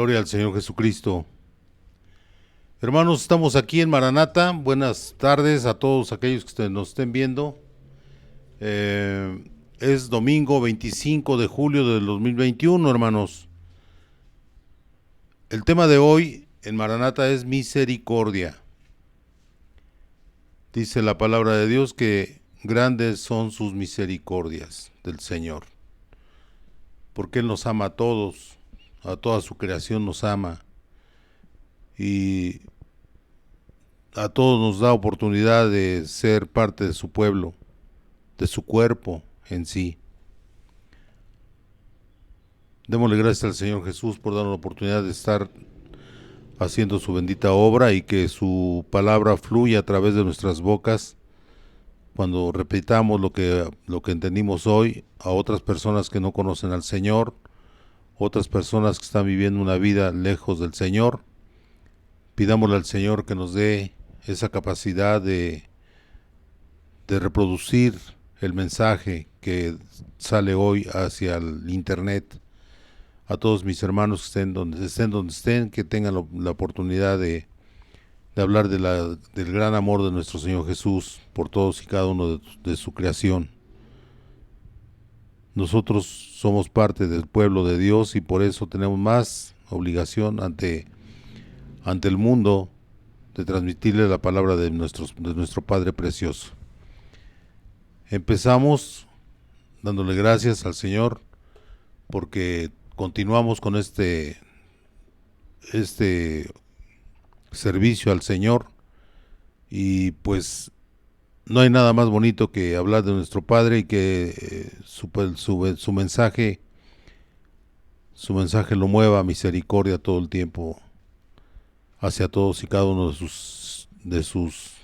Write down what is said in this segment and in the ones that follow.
Gloria al Señor Jesucristo. Hermanos, estamos aquí en Maranata. Buenas tardes a todos aquellos que nos estén viendo. Es domingo 25 de julio del 2021, hermanos. El tema de hoy en Maranata es misericordia. Dice la palabra de Dios que grandes son sus misericordias del Señor. Porque Él nos ama a todos, a toda su creación nos ama. Y a todos nos da oportunidad de ser parte de su pueblo, de su cuerpo en sí. Démosle gracias al Señor Jesús por darnos la oportunidad de estar haciendo su bendita obra y que su palabra fluya a través de nuestras bocas cuando repitamos lo que entendimos hoy a otras personas que no conocen al Señor, otras personas que están viviendo una vida lejos del Señor. Pidámosle al Señor que nos dé esa capacidad de reproducir el mensaje que sale hoy hacia el internet. A todos mis hermanos que estén donde estén, que tengan la oportunidad de hablar del gran amor de nuestro Señor Jesús por todos y cada uno de su creación. Nosotros somos parte del pueblo de Dios y por eso tenemos más obligación ante el mundo de transmitirle la palabra de nuestro Padre precioso. Empezamos dándole gracias al Señor porque continuamos con este servicio al Señor y pues no hay nada más bonito que hablar de nuestro Padre y que su mensaje lo mueva a misericordia todo el tiempo hacia todos y cada uno de sus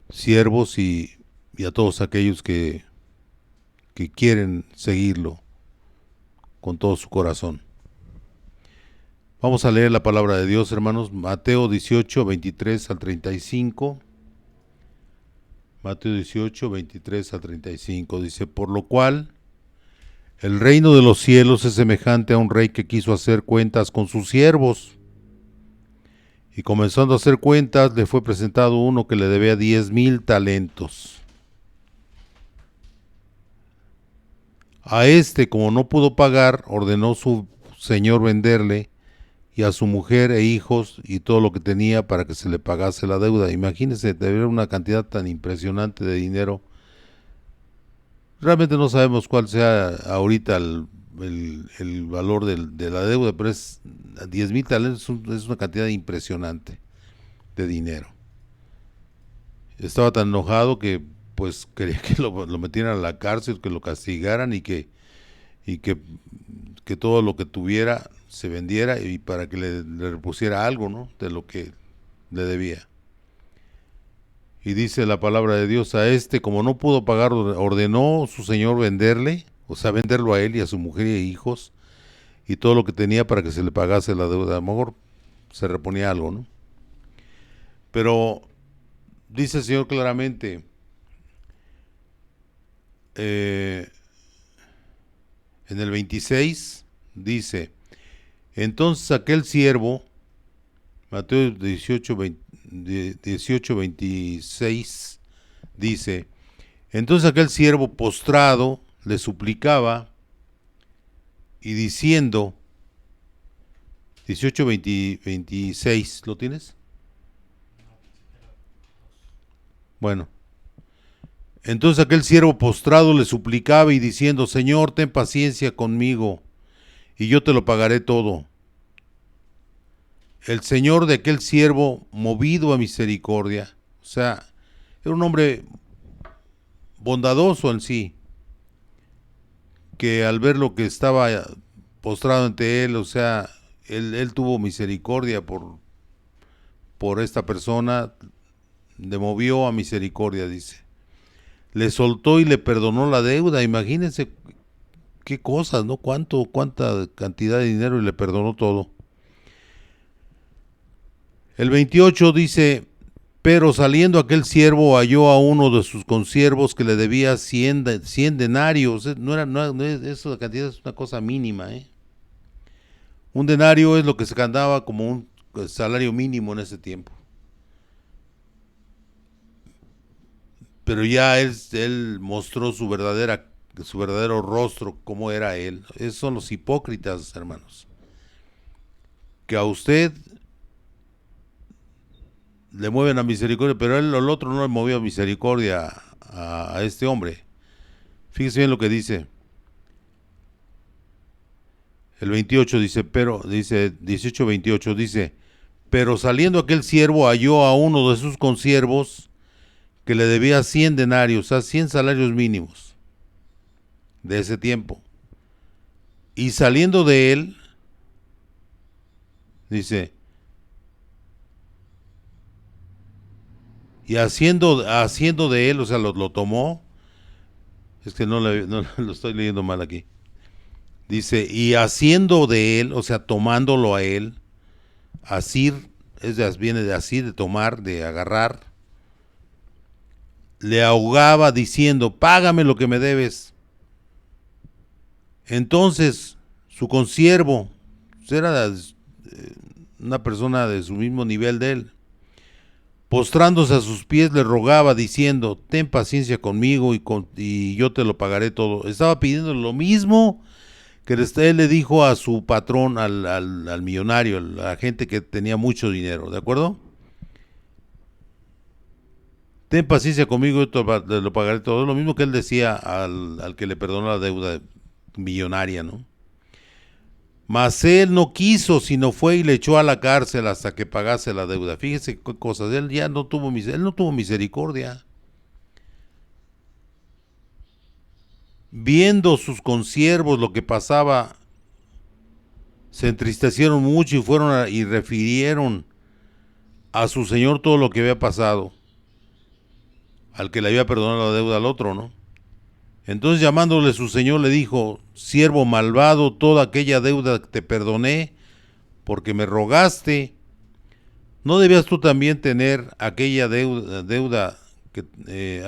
siervos y a todos aquellos que quieren seguirlo con todo su corazón. Vamos a leer la palabra de Dios, hermanos. Mateo 18, 23 al 35. Mateo 18, 23 al 35. Dice, por lo cual el reino de los cielos es semejante a un rey que quiso hacer cuentas con sus siervos. Y comenzando a hacer cuentas, le fue presentado uno que le debía 10,000 talentos. A este, como no pudo pagar, ordenó su señor venderle y a su mujer e hijos y todo lo que tenía para que se le pagase la deuda. Imagínense, tener una cantidad tan impresionante de dinero. Realmente no sabemos cuál sea ahorita el valor de la deuda, pero es 10,000 talentos, es una cantidad impresionante de dinero. Estaba tan enojado que pues quería que lo metieran a la cárcel, que lo castigaran y que todo lo que tuviera se vendiera y para que le repusiera algo, ¿no?, de lo que le debía. Y dice la palabra de Dios, a este, como no pudo pagar, ordenó su señor venderle, o sea, venderlo a él y a su mujer e hijos y todo lo que tenía para que se le pagase la deuda. A lo mejor se reponía algo, ¿no? Pero dice el Señor claramente, en el 26 dice, entonces aquel siervo, Mateo 18, 26 dice, entonces aquel siervo postrado le suplicaba y diciendo, 18, 26, ¿lo tienes? Bueno, entonces aquel siervo postrado le suplicaba y diciendo, Señor, ten paciencia conmigo y yo te lo pagaré todo. El señor de aquel siervo, movido a misericordia, o sea, era un hombre bondadoso en sí, que al ver lo que estaba postrado ante él, o sea, él tuvo misericordia por esta persona, le movió a misericordia, dice. Le soltó y le perdonó la deuda. Imagínense qué cosas, ¿no? Cuánta cantidad de dinero y le perdonó todo. El 28 dice, pero saliendo aquel siervo halló a uno de sus consiervos que le debía 100 denarios. No, eso, la cantidad es una cosa mínima, ¿eh? Un denario es lo que se ganaba como un salario mínimo en ese tiempo. Pero ya él mostró su verdadero rostro, cómo era él. Esos son los hipócritas, hermanos. Que a usted le mueven a misericordia, pero él, el otro no le movió a misericordia a este hombre. Fíjese bien lo que dice. El 28 dice, pero, dice, 18-28 dice, pero saliendo aquel siervo halló a uno de sus consiervos que le debía 100 denarios, o sea, 100 salarios mínimos de ese tiempo. Y saliendo de él, dice, y haciendo de él, o sea, lo tomó, es que no lo estoy leyendo mal aquí. Dice, y haciendo de él, o sea, tomándolo a él, asir, viene de asir, de tomar, de agarrar, le ahogaba diciendo, págame lo que me debes. Entonces, su consiervo, era una persona de su mismo nivel de él, postrándose a sus pies le rogaba diciendo, ten paciencia conmigo y yo te lo pagaré todo. Estaba pidiendo lo mismo que él le dijo a su patrón, al millonario, a la gente que tenía mucho dinero, ¿de acuerdo? Ten paciencia conmigo, yo te lo pagaré todo. Es lo mismo que él decía al que le perdonó la deuda millonaria, ¿no? Mas él no quiso, sino fue y le echó a la cárcel hasta que pagase la deuda. Fíjese qué cosas, él ya él no tuvo misericordia. Viendo sus consiervos lo que pasaba, se entristecieron mucho y y refirieron a su señor todo lo que había pasado, al que le había perdonado la deuda al otro, ¿no? Entonces llamándole su señor le dijo, siervo malvado, toda aquella deuda que te perdoné porque me rogaste, ¿no debías tú también tener aquella deuda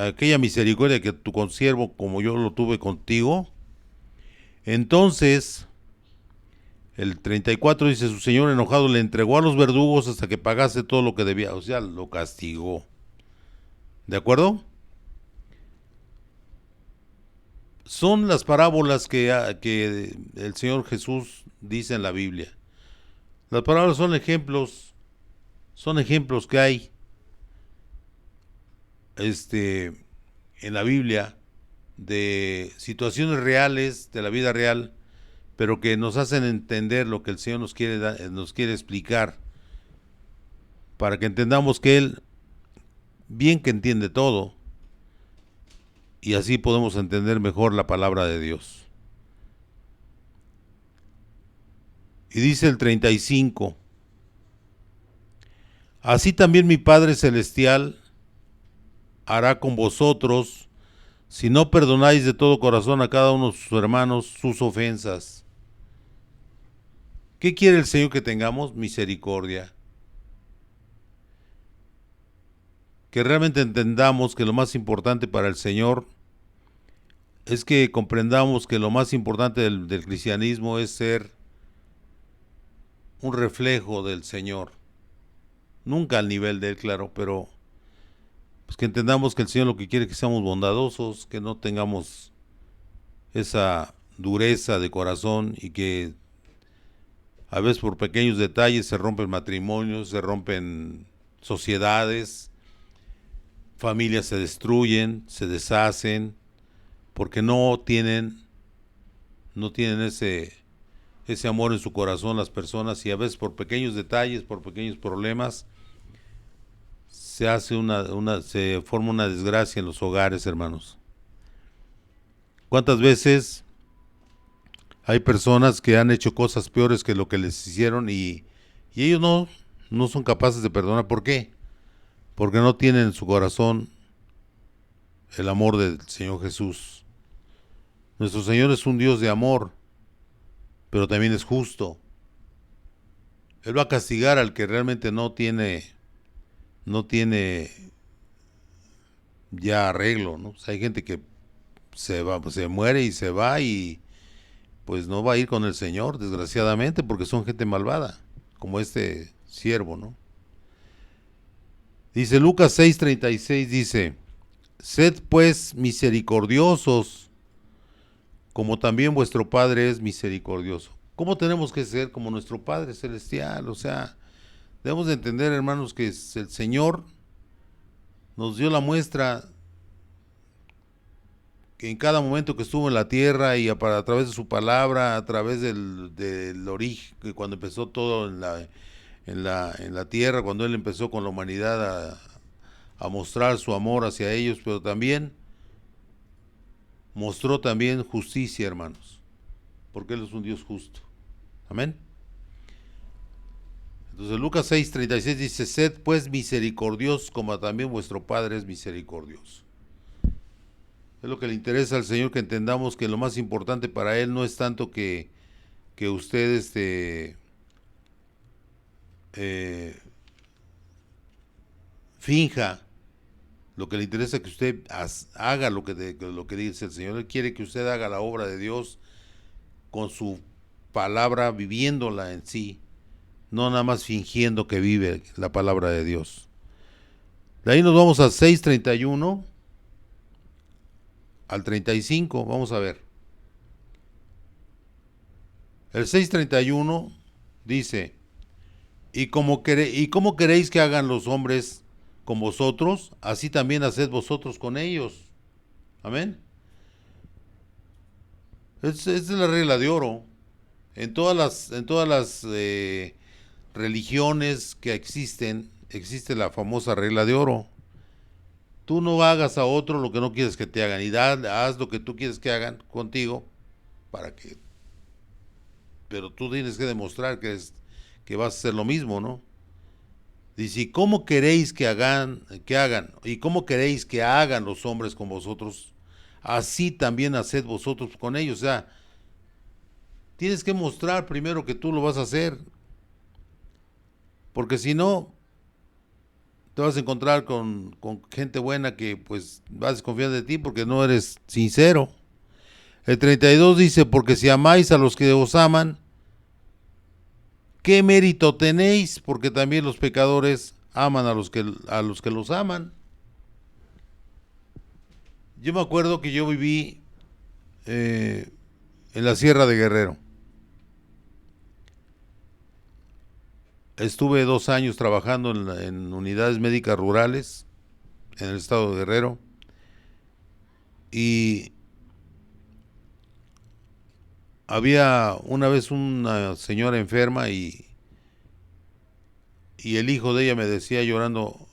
aquella misericordia que tu consiervo como yo lo tuve contigo? Entonces, el 34 dice, su señor enojado le entregó a los verdugos hasta que pagase todo lo que debía, o sea, lo castigó. ¿De acuerdo? Son las parábolas que el Señor Jesús dice en la Biblia. Las parábolas son ejemplos que hay en la Biblia de situaciones reales, de la vida real, pero que nos hacen entender lo que el Señor nos quiere explicar, para que entendamos que Él, bien que entiende todo, y así podemos entender mejor la palabra de Dios. Y dice el 35, así también mi Padre Celestial hará con vosotros si no perdonáis de todo corazón a cada uno de sus hermanos sus ofensas. ¿Qué quiere el Señor que tengamos? Misericordia. Que realmente entendamos que lo más importante para el Señor es que comprendamos que lo más importante del cristianismo es ser un reflejo del Señor. Nunca al nivel de Él, claro, pero pues que entendamos que el Señor lo que quiere es que seamos bondadosos, que no tengamos esa dureza de corazón y que a veces por pequeños detalles se rompen matrimonios, se rompen sociedades, familias se destruyen, se deshacen, porque no tienen ese amor en su corazón las personas, y a veces por pequeños detalles, por pequeños problemas, se forma una desgracia en los hogares, hermanos. ¿Cuántas veces hay personas que han hecho cosas peores que lo que les hicieron y ellos no son capaces de perdonar? ¿Por qué? Porque no tienen en su corazón el amor del Señor Jesús. Nuestro Señor es un Dios de amor, pero también es justo. Él va a castigar al que realmente no tiene ya arreglo, ¿no? O sea, hay gente que se muere y se va, y pues no va a ir con el Señor, desgraciadamente, porque son gente malvada, como este siervo, ¿no? Dice Lucas 6:36, dice, sed pues misericordiosos, como también vuestro Padre es misericordioso. ¿Cómo tenemos que ser como nuestro Padre Celestial? O sea, debemos de entender, hermanos, que el Señor nos dio la muestra que en cada momento que estuvo en la tierra y a través de su palabra, a través del origen, que cuando empezó todo en la tierra, cuando Él empezó con la humanidad a mostrar su amor hacia ellos, pero también mostró también justicia, hermanos, porque Él es un Dios justo. Amén. Entonces Lucas 6:36 dice, sed pues misericordiosos como también vuestro Padre es misericordioso. Es lo que le interesa al Señor, que entendamos que lo más importante para Él no es tanto que usted finja. Lo que le interesa es que usted haga lo que dice el Señor. Él quiere que usted haga la obra de Dios con su palabra, viviéndola en sí, no nada más fingiendo que vive la palabra de Dios. De ahí nos vamos a 6:31 al 35, vamos a ver. El 6:31 dice, ¿y cómo queréis que hagan los hombres con vosotros? Así también haced vosotros con ellos. Amén. Esa es la regla de oro. En todas las religiones que existen, existe la famosa regla de oro. Tú no hagas a otro lo que no quieres que te hagan, y haz lo que tú quieres que hagan contigo, para que, pero tú tienes que demostrar que vas a hacer lo mismo, ¿no? Dice, ¿y cómo queréis que hagan, y cómo queréis que hagan los hombres con vosotros? Así también haced vosotros con ellos. O sea, tienes que mostrar primero que tú lo vas a hacer, porque si no, te vas a encontrar con gente buena que pues va a desconfiar de ti porque no eres sincero. El 32 dice, porque si amáis a los que os aman, ¿qué mérito tenéis? Porque también los pecadores aman a los que los aman. Yo me acuerdo que yo viví en la Sierra de Guerrero. Estuve 2 años trabajando en unidades médicas rurales en el estado de Guerrero, y había una vez una señora enferma y el hijo de ella me decía llorando,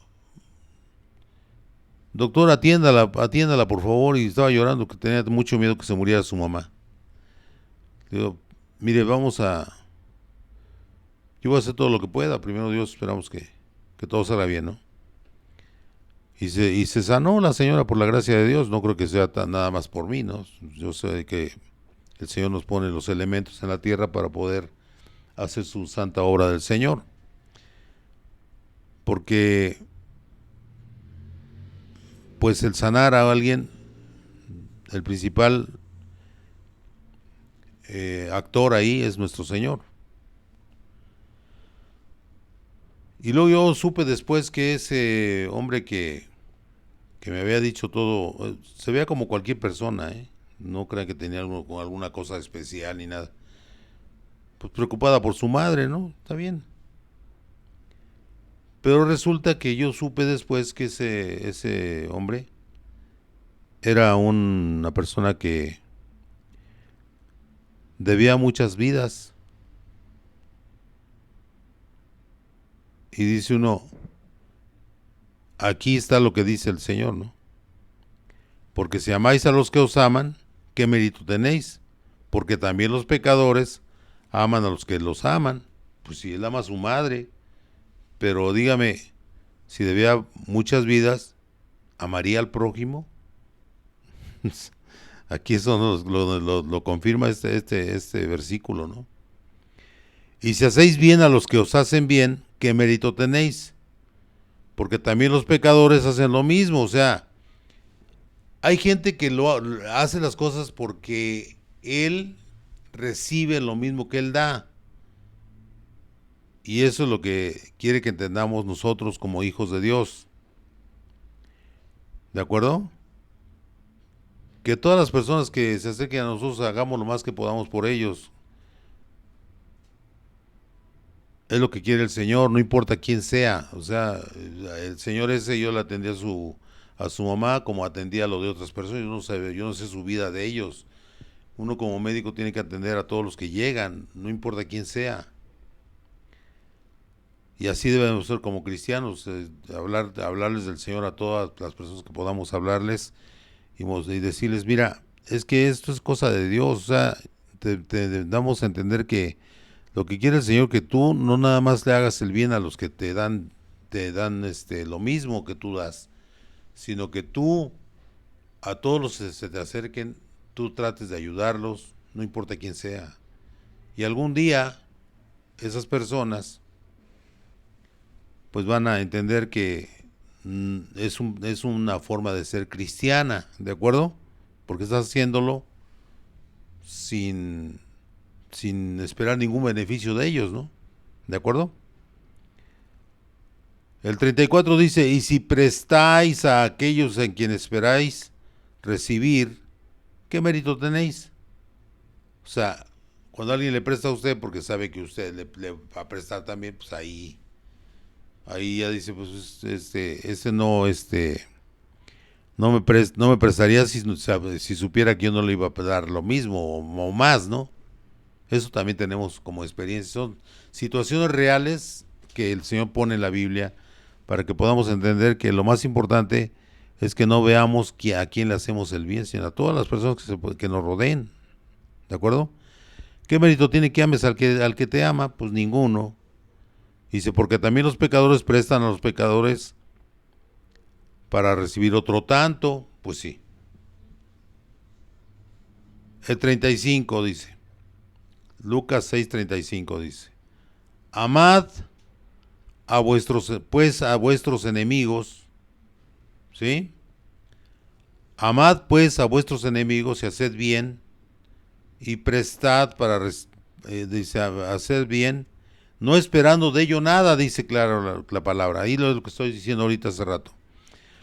doctor, atiéndala por favor, y estaba llorando que tenía mucho miedo que se muriera su mamá. Le digo, mire, yo voy a hacer todo lo que pueda, primero Dios, esperamos que todo salga bien, ¿no? Y se sanó la señora por la gracia de Dios, no creo que sea nada más por mí, ¿no? Yo sé que el Señor nos pone los elementos en la tierra para poder hacer su santa obra del Señor. Porque, pues el sanar a alguien, el principal actor ahí es nuestro Señor. Y luego yo supe después que ese hombre que me había dicho todo, se veía como cualquier persona, ¿eh? No crean que tenía alguna cosa especial ni nada. Pues preocupada por su madre, ¿no? Está bien. Pero resulta que yo supe después que ese hombre era una persona que debía muchas vidas. Y dice uno, aquí está lo que dice el Señor, ¿no? Porque si amáis a los que os aman, ¿qué mérito tenéis? Porque también los pecadores aman a los que los aman. Pues si él ama a su madre, pero dígame, si debía muchas vidas, ¿amaría al prójimo? Aquí eso lo confirma este versículo, ¿no? Y si hacéis bien a los que os hacen bien, ¿qué mérito tenéis? Porque también los pecadores hacen lo mismo. O sea, hay gente que hace las cosas porque él recibe lo mismo que Él da. Y eso es lo que quiere que entendamos nosotros como hijos de Dios. ¿De acuerdo? Que todas las personas que se acerquen a nosotros hagamos lo más que podamos por ellos. Es lo que quiere el Señor, no importa quién sea. O sea, el Señor ese yo le atendía a su mamá como atendía a lo de otras personas. Yo no sé su vida de ellos. Uno como médico tiene que atender a todos los que llegan, no importa quién sea. Y así debemos ser como cristianos, hablarles del Señor a todas las personas que podamos hablarles y decirles, mira, es que esto es cosa de Dios. O sea, te damos a entender que lo que quiere el Señor, que tú no nada más le hagas el bien a los que te dan lo mismo que tú das, sino que tú a todos los que se te acerquen, tú trates de ayudarlos, no importa quién sea. Y algún día esas personas pues van a entender que es una forma de ser cristiana, ¿de acuerdo? Porque estás haciéndolo sin esperar ningún beneficio de ellos, ¿no? ¿De acuerdo? El 34 dice, y si prestáis a aquellos en quienes esperáis recibir, ¿qué mérito tenéis? O sea, cuando alguien le presta a usted porque sabe que usted le va a prestar también, pues ahí ya dice, pues no me prestaría si supiera que yo no le iba a dar lo mismo o más, ¿no? Eso también tenemos como experiencia. Son situaciones reales que el Señor pone en la Biblia para que podamos entender que lo más importante es que no veamos a quién le hacemos el bien, sino a todas las personas que nos rodeen. ¿De acuerdo? ¿Qué mérito tiene que ames al que te ama? Pues ninguno. Dice, porque también los pecadores prestan a los pecadores para recibir otro tanto. Pues sí. El 35 dice, Lucas 6:35 dice, amad a vuestros enemigos, ¿sí? Amad pues a vuestros enemigos y haced bien, y prestad dice, hacer bien, no esperando de ello nada, dice claro la palabra. Ahí lo que estoy diciendo ahorita hace rato.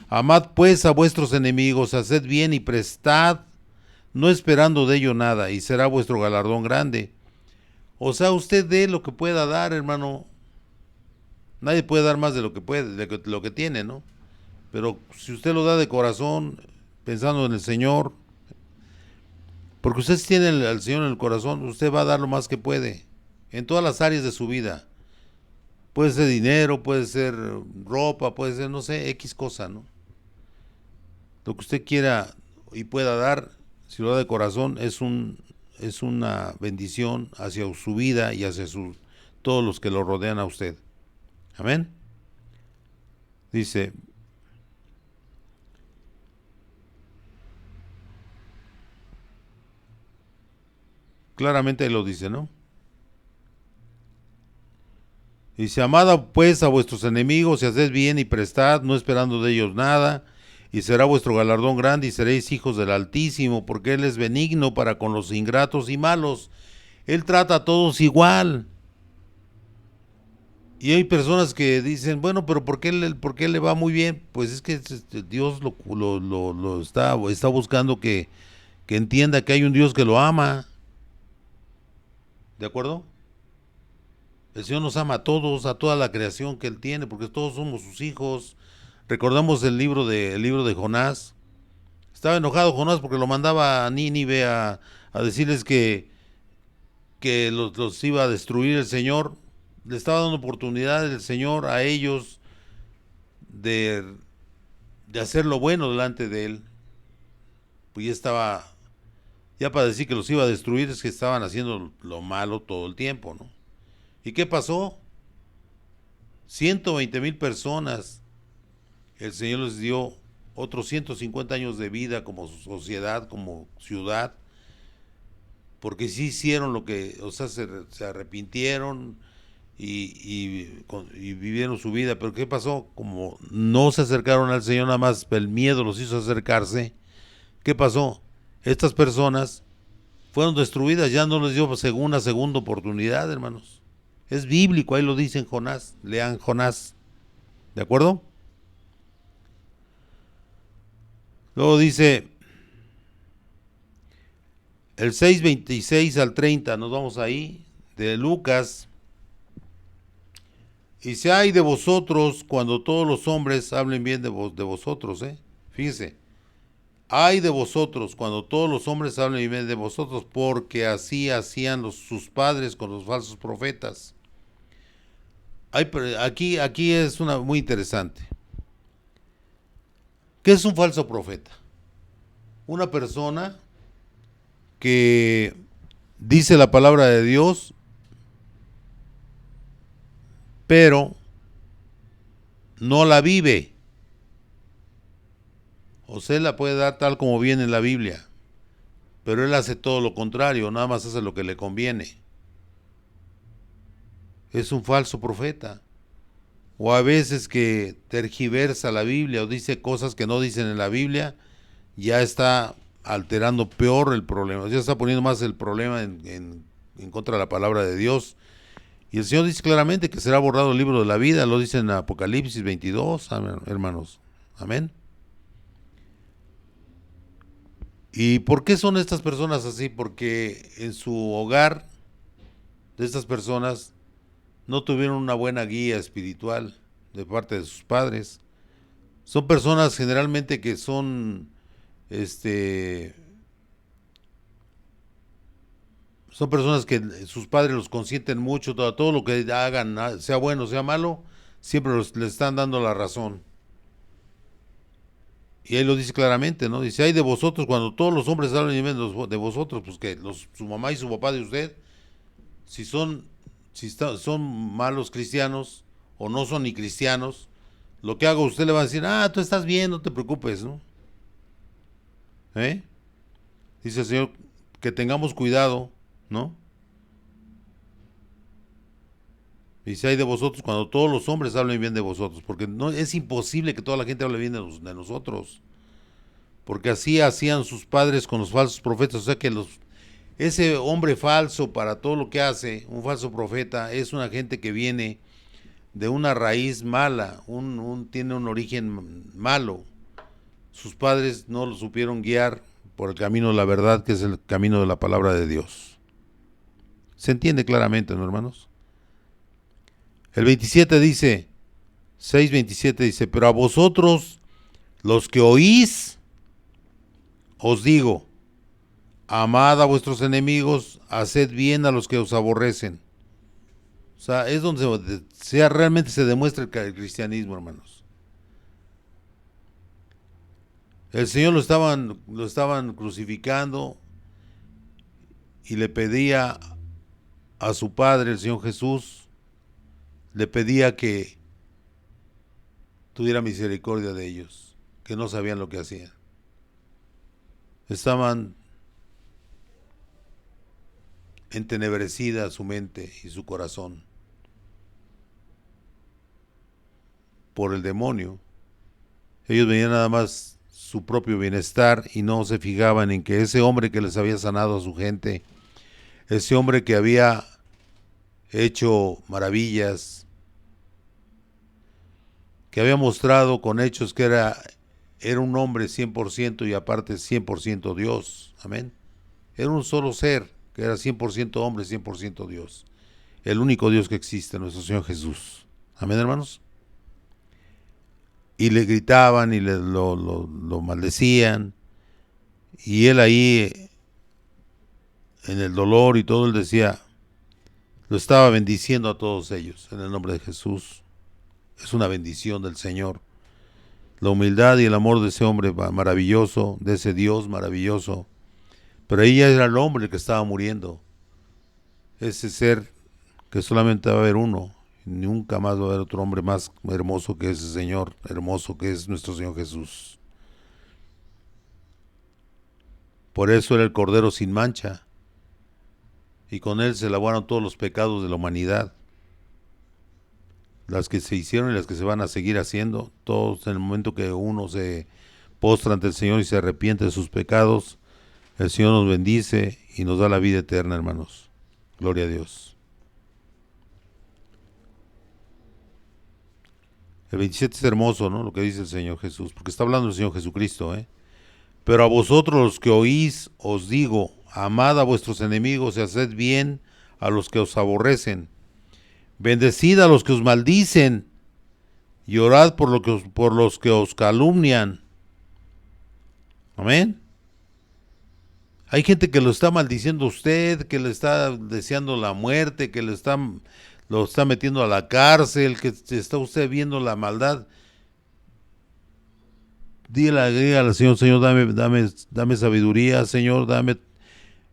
Amad pues a vuestros enemigos, haced bien y prestad, no esperando de ello nada, y será vuestro galardón grande. O sea, usted dé lo que pueda dar, hermano. Nadie puede dar más de lo que puede, de lo que tiene, ¿no? Pero si usted lo da de corazón, pensando en el Señor, porque usted tiene al Señor en el corazón, usted va a dar lo más que puede, en todas las áreas de su vida. Puede ser dinero, puede ser ropa, puede ser, no sé, X cosa, ¿no? Lo que usted quiera y pueda dar, si lo da de corazón, es una bendición hacia su vida y hacia todos los que lo rodean a usted. Amén. Dice, claramente lo dice, ¿no? Dice, amad pues a vuestros enemigos y haced bien y prestad, no esperando de ellos nada, y será vuestro galardón grande y seréis hijos del Altísimo, porque Él es benigno para con los ingratos y malos. Él trata a todos igual. Y hay personas que dicen, bueno, pero ¿por qué le va muy bien? Pues es que Dios lo está buscando que entienda que hay un Dios que lo ama. ¿De acuerdo? El Señor nos ama a todos, a toda la creación que Él tiene, porque todos somos sus hijos. Recordamos el libro de Jonás. Estaba enojado Jonás porque lo mandaba a Nínive a decirles que los iba a destruir el Señor. Le estaba dando oportunidad el Señor a ellos de, de hacer lo bueno delante de Él. Pues ya para decir que los iba a destruir es que estaban haciendo lo malo todo el tiempo, ¿no? ¿Y qué pasó? 120,000 personas. El Señor les dio otros 150 años de vida como sociedad, como ciudad, porque sí hicieron lo que, o sea, se arrepintieron y vivieron su vida. Pero ¿qué pasó? Como no se acercaron al Señor, nada más el miedo los hizo acercarse. ¿Qué pasó? Estas personas fueron destruidas, ya no les dio una segunda oportunidad, hermanos. Es bíblico, ahí lo dice en Jonás, lean Jonás, ¿de acuerdo? Luego dice, el 6:26 al 30, nos vamos ahí, de Lucas. Y si hay de vosotros cuando todos los hombres hablen bien de vosotros, fíjese, hay de vosotros cuando todos los hombres hablen bien de vosotros, porque así hacían sus padres con los falsos profetas. Aquí es una muy interesante. ¿Qué es un falso profeta? Una persona que dice la palabra de Dios, pero no la vive. O sea, la puede dar tal como viene en la Biblia, pero él hace todo lo contrario, nada más hace lo que le conviene. Es un falso profeta. O a veces que tergiversa la Biblia o dice cosas que no dicen en la Biblia, ya está alterando peor el problema, ya está poniendo más el problema en contra de la palabra de Dios. Y el Señor dice claramente que será borrado el libro de la vida, lo dice en Apocalipsis 22, hermanos. Amén. ¿Y por qué son estas personas así? Porque en su hogar de estas personas no tuvieron una buena guía espiritual de parte de sus padres. Son personas generalmente que son, son personas que sus padres los consienten mucho, todo lo que hagan, sea bueno, sea malo, siempre les están dando la razón. Y ahí lo dice claramente, ¿no? Dice, hay de vosotros, cuando todos los hombres hablan de vosotros, pues que su mamá y su papá de usted, si son malos cristianos o no son ni cristianos, lo que haga usted le va a decir, tú estás bien, no te preocupes, ¿no? Dice el Señor que tengamos cuidado, ¿no? Dice, hay de vosotros cuando todos los hombres hablen bien de vosotros, porque no es imposible que toda la gente hable bien de nosotros, porque así hacían sus padres con los falsos profetas. O sea que ese hombre falso, para todo lo que hace, un falso profeta, es una gente que viene de una raíz mala, tiene un origen malo. Sus padres no lo supieron guiar por el camino de la verdad, que es el camino de la palabra de Dios. ¿Se entiende claramente, no, hermanos? El 27 dice, 6:27 dice, pero a vosotros, los que oís, os digo, amad a vuestros enemigos, haced bien a los que os aborrecen. O sea, es donde realmente se demuestra el cristianismo, hermanos. El Señor lo estaban crucificando y le pedía a su Padre, el Señor Jesús, le pedía que tuviera misericordia de ellos, que no sabían lo que hacían. Estaban entenebrecida su mente y su corazón por el demonio. Ellos veían nada más su propio bienestar y no se fijaban en que ese hombre que les había sanado a su gente, ese hombre que había hecho maravillas, que había mostrado con hechos que era un hombre 100% y aparte 100% Dios. Amén. Era un solo ser, que era 100% hombre, 100% Dios. El único Dios que existe, nuestro Señor Jesús. Amén, hermanos. Y le gritaban y lo maldecían. Y él ahí, en el dolor y todo, él decía, lo estaba bendiciendo a todos ellos, en el nombre de Jesús. Es una bendición del Señor. La humildad y el amor de ese hombre maravilloso, de ese Dios maravilloso. Pero ella era el hombre que estaba muriendo. Ese ser que solamente va a haber uno. Nunca más va a haber otro hombre más hermoso que ese Señor, hermoso que es nuestro Señor Jesús. Por eso era el Cordero sin mancha. Y con él se lavaron todos los pecados de la humanidad. Las que se hicieron y las que se van a seguir haciendo. Todos en el momento que uno se postra ante el Señor y se arrepiente de sus pecados, el Señor nos bendice y nos da la vida eterna, hermanos. Gloria a Dios. El 27 es hermoso, ¿no? Lo que dice el Señor Jesús, porque está hablando el Señor Jesucristo, ¿eh? Pero a vosotros los que oís, os digo, amad a vuestros enemigos y haced bien a los que os aborrecen. Bendecid a los que os maldicen y orad por los que os calumnian. Amén. Hay gente que lo está maldiciendo a usted, que le está deseando la muerte, que lo está metiendo a la cárcel, que está usted viendo la maldad. Dígale al Señor, Señor, dame sabiduría, Señor, dame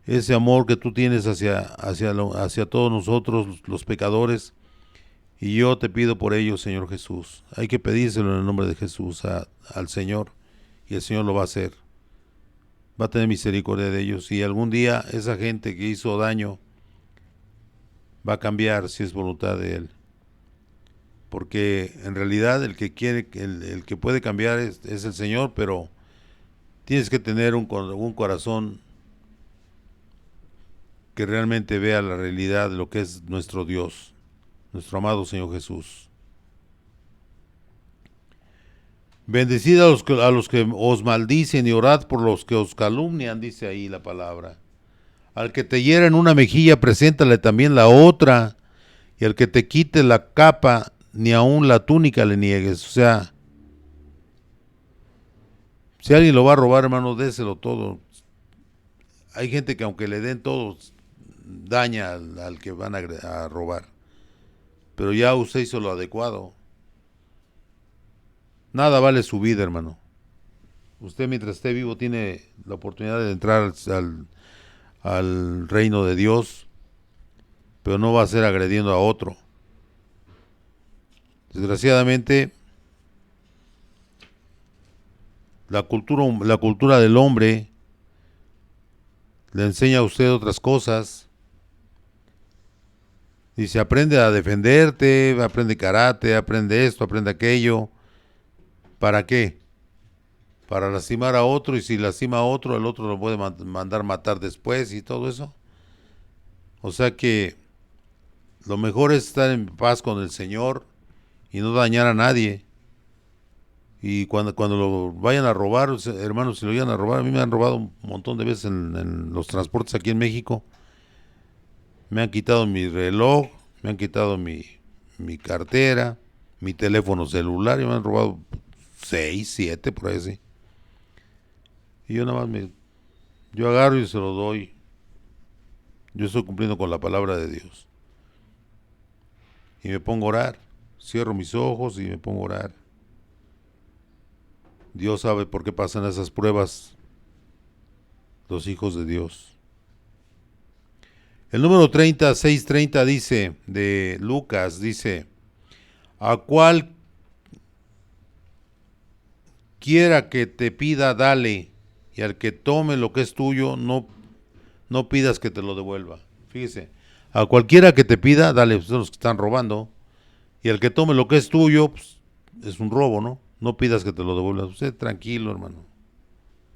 ese amor que tú tienes hacia todos nosotros, los pecadores. Y yo te pido por ellos, Señor Jesús. Hay que pedírselo en el nombre de Jesús al Señor, y el Señor lo va a hacer. Va a tener misericordia de ellos, y algún día esa gente que hizo daño va a cambiar si es voluntad de Él. Porque en realidad el que puede cambiar es el Señor, pero tienes que tener un corazón que realmente vea la realidad de lo que es nuestro Dios, nuestro amado Señor Jesús. Bendecid a los que os maldicen y orad por los que os calumnian, dice ahí la palabra. Al que te hiera en una mejilla, preséntale también la otra, y al que te quite la capa, ni aun la túnica le niegues. O sea, si alguien lo va a robar, hermano, déselo todo. Hay gente que aunque le den todo, daña al que van a robar. Pero ya usted hizo lo adecuado. Nada vale su vida, hermano. Usted mientras esté vivo tiene la oportunidad de entrar al reino de Dios, pero no va a ser agrediendo a otro. Desgraciadamente, la cultura del hombre le enseña a usted otras cosas. Dice, aprende a defenderte, aprende karate, aprende esto, aprende aquello. ¿Para qué? Para lastimar a otro, y si lastima a otro, el otro lo puede mandar matar después y todo eso. O sea que lo mejor es estar en paz con el Señor y no dañar a nadie. Y cuando lo vayan a robar, hermanos, si lo vayan a robar, a mí me han robado un montón de veces en los transportes aquí en México. Me han quitado mi reloj, me han quitado mi cartera, mi teléfono celular, y me han robado 6, 7, por ahí así. Y yo nada más yo agarro y se lo doy. Yo estoy cumpliendo con la palabra de Dios. Y me pongo a orar. Cierro mis ojos y me pongo a orar. Dios sabe por qué pasan esas pruebas los hijos de Dios. El número 630 dice, de Lucas, dice, a cual quiera que te pida, dale, y al que tome lo que es tuyo, no pidas que te lo devuelva. Fíjese, a cualquiera que te pida, dale, pues son los que están robando, y al que tome lo que es tuyo, pues, es un robo, ¿no? No pidas que te lo devuelva. Usted tranquilo, hermano.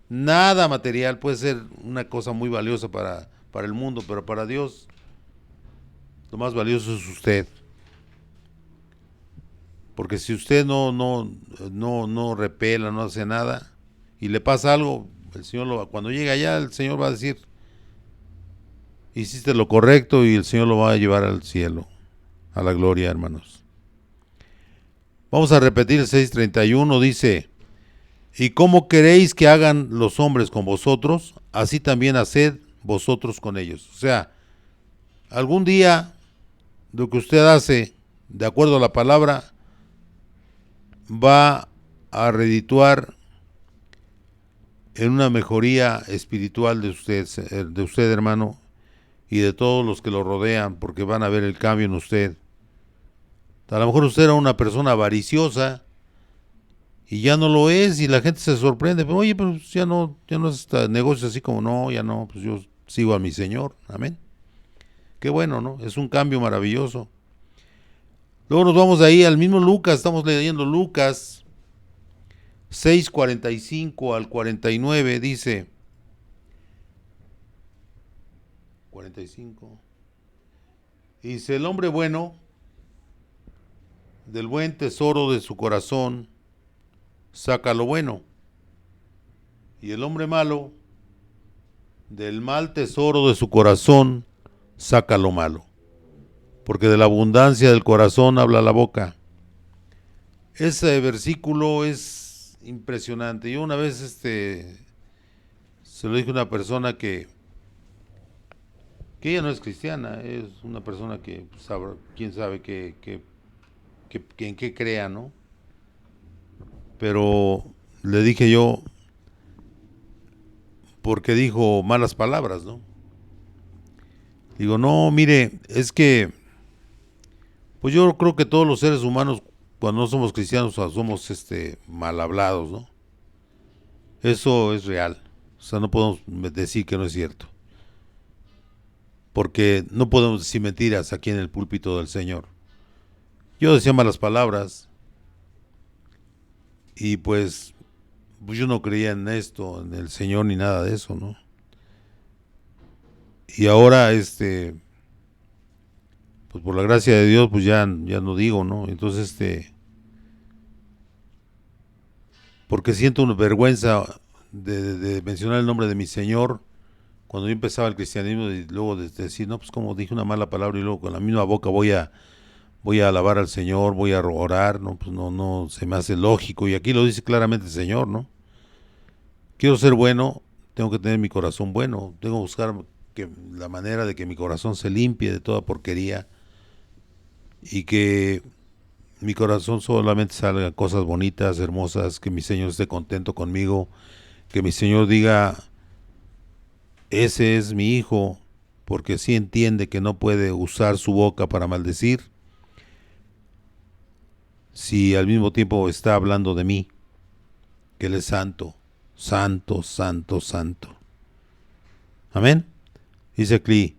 Nada material puede ser una cosa muy valiosa para el mundo, pero para Dios lo más valioso es usted. Porque si usted no repela, no hace nada, y le pasa algo, el Señor cuando llega allá, el Señor va a decir, hiciste lo correcto, y el Señor lo va a llevar al cielo, a la gloria, hermanos. Vamos a repetir el 6:31, dice, ¿y cómo queréis que hagan los hombres con vosotros? Así también haced vosotros con ellos. O sea, algún día lo que usted hace, de acuerdo a la palabra, va a redituar en una mejoría espiritual de usted, hermano, y de todos los que lo rodean, porque van a ver el cambio en usted. A lo mejor usted era una persona avariciosa y ya no lo es, y la gente se sorprende, pero oye, pues ya no es negocio así, como no, ya no, pues yo sigo a mi Señor, amén. Qué bueno, ¿no? Es un cambio maravilloso. Luego nos vamos ahí al mismo Lucas, estamos leyendo Lucas 6:45 al 49, dice, 45. Dice, el hombre bueno, del buen tesoro de su corazón, saca lo bueno. Y el hombre malo, del mal tesoro de su corazón, saca lo malo. Porque de la abundancia del corazón habla la boca. Ese versículo es impresionante. Yo una vez se lo dije a una persona que ella no es cristiana, es una persona que sabe, quién sabe en qué crea, ¿no? Pero le dije yo, porque dijo malas palabras, ¿no? Digo, no, mire, es que, pues yo creo que todos los seres humanos, cuando no somos cristianos, somos mal hablados, ¿no? Eso es real. O sea, no podemos decir que no es cierto. Porque no podemos decir mentiras aquí en el púlpito del Señor. Yo decía malas palabras y pues yo no creía en esto, en el Señor ni nada de eso, ¿no? Y ahora pues por la gracia de Dios pues ya no digo, ¿no? Entonces porque siento una vergüenza de mencionar el nombre de mi Señor cuando yo empezaba el cristianismo y luego de decir, no, pues como dije una mala palabra y luego con la misma boca voy a alabar al Señor, voy a orar, no, pues no se me hace lógico. Y aquí lo dice claramente el Señor, ¿no? Quiero ser bueno, tengo que tener mi corazón bueno, tengo que buscar la manera de que mi corazón se limpie de toda porquería y que mi corazón solamente salga cosas bonitas, hermosas, que mi Señor esté contento conmigo, que mi Señor diga, ese es mi hijo, porque sí entiende que no puede usar su boca para maldecir, si al mismo tiempo está hablando de mí, que Él es santo, santo, santo, santo. Amén. Dice aquí,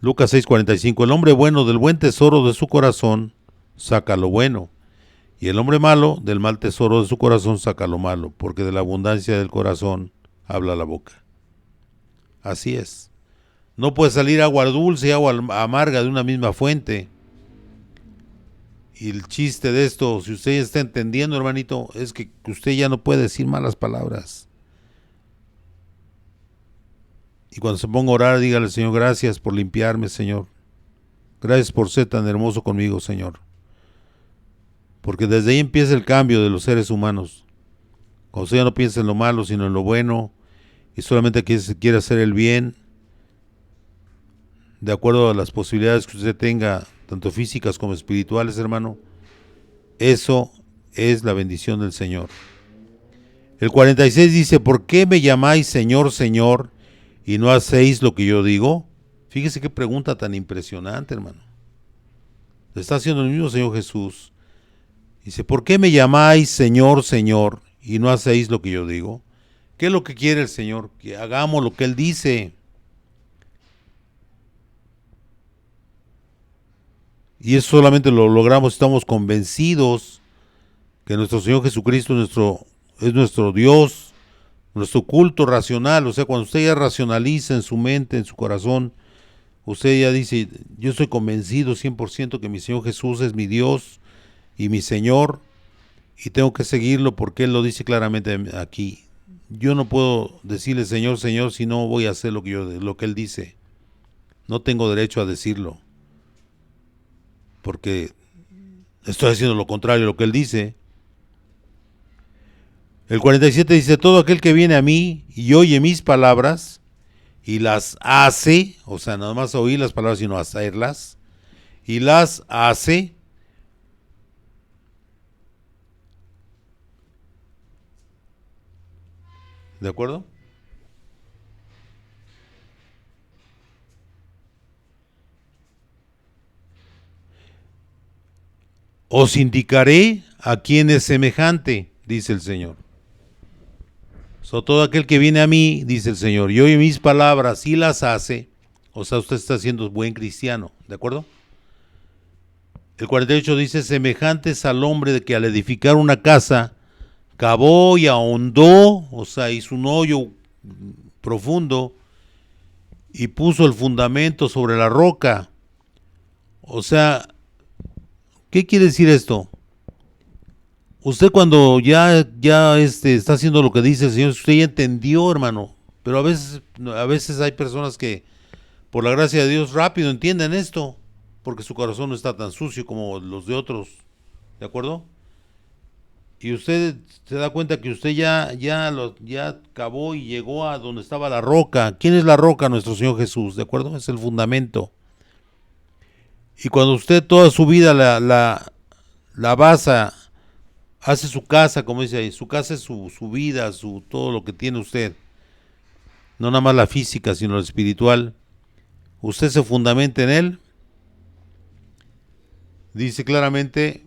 Lucas 6:45, el hombre bueno del buen tesoro de su corazón saca lo bueno, y el hombre malo del mal tesoro de su corazón saca lo malo, porque de la abundancia del corazón habla la boca. Así es. No puede salir agua dulce y agua amarga de una misma fuente. Y el chiste de esto, si usted ya está entendiendo, hermanito, es que usted ya no puede decir malas palabras. Y cuando se ponga a orar, dígale al Señor, gracias por limpiarme, Señor. Gracias por ser tan hermoso conmigo, Señor. Porque desde ahí empieza el cambio de los seres humanos. Cuando usted ya no piensa en lo malo, sino en lo bueno, y solamente quiere hacer el bien, de acuerdo a las posibilidades que usted tenga, tanto físicas como espirituales, hermano, eso es la bendición del Señor. El 46 dice, ¿por qué me llamáis Señor, Señor, y no hacéis lo que yo digo? Fíjese qué pregunta tan impresionante, hermano. Le está haciendo el mismo Señor Jesús. Dice, ¿por qué me llamáis Señor, Señor, y no hacéis lo que yo digo? ¿Qué es lo que quiere el Señor? Que hagamos lo que Él dice. Y eso solamente lo logramos si estamos convencidos que nuestro Señor Jesucristo es nuestro Dios, nuestro culto racional. O sea, cuando usted ya racionaliza en su mente, en su corazón, usted ya dice, yo estoy convencido 100% que mi Señor Jesús es mi Dios y mi Señor, y tengo que seguirlo porque Él lo dice claramente aquí. Yo no puedo decirle Señor, Señor, si no voy a hacer lo que Él dice. No tengo derecho a decirlo, porque estoy haciendo lo contrario a lo que Él dice. El 47 dice, todo aquel que viene a mí y oye mis palabras y las hace, o sea, nada más oír las palabras, sino hacerlas, y las hace, ¿de acuerdo? Os indicaré a quién es semejante, dice el Señor. Todo aquel que viene a mí, dice el Señor, y oye mis palabras y las hace, o sea, usted está siendo buen cristiano, ¿de acuerdo? El 48 dice, semejantes al hombre de que al edificar una casa, cavó y ahondó, o sea, hizo un hoyo profundo, y puso el fundamento sobre la roca. O sea, ¿qué quiere decir esto? Usted cuando ya está haciendo lo que dice el Señor, usted ya entendió, hermano. Pero a veces hay personas que, por la gracia de Dios, rápido entienden esto, porque su corazón no está tan sucio como los de otros. ¿De acuerdo? Y usted se da cuenta que usted ya acabó y llegó a donde estaba la roca. ¿Quién es la roca? Nuestro Señor Jesús, ¿de acuerdo? Es el fundamento. Y cuando usted toda su vida la basa, hace su casa, como dice ahí, su casa es su vida, todo lo que tiene usted. No nada más la física, sino la espiritual. Usted se fundamenta en él. Dice claramente,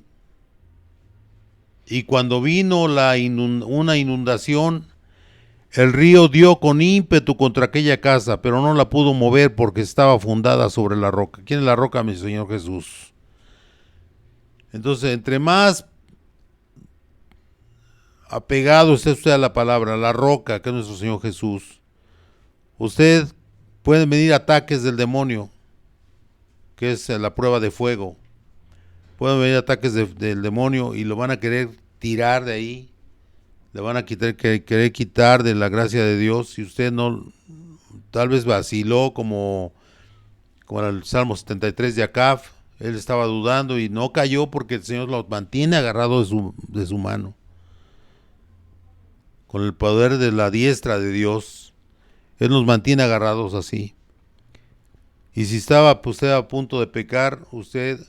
y cuando vino una inundación, el río dio con ímpetu contra aquella casa, pero no la pudo mover porque estaba fundada sobre la roca. ¿Quién es la roca? Mi Señor Jesús. Entonces, entre más apegado esté usted a la palabra, a la roca, que es nuestro Señor Jesús, usted puede venir ataques del demonio, que es la prueba de fuego. Pueden venir ataques del demonio y lo van a querer tirar de ahí. Le van a querer quitar de la gracia de Dios. Si usted no, tal vez vaciló como en el Salmo 73 de Acab, él estaba dudando y no cayó porque el Señor lo mantiene agarrado de su mano. Con el poder de la diestra de Dios, Él nos mantiene agarrados así. Y si estaba usted a punto de pecar, usted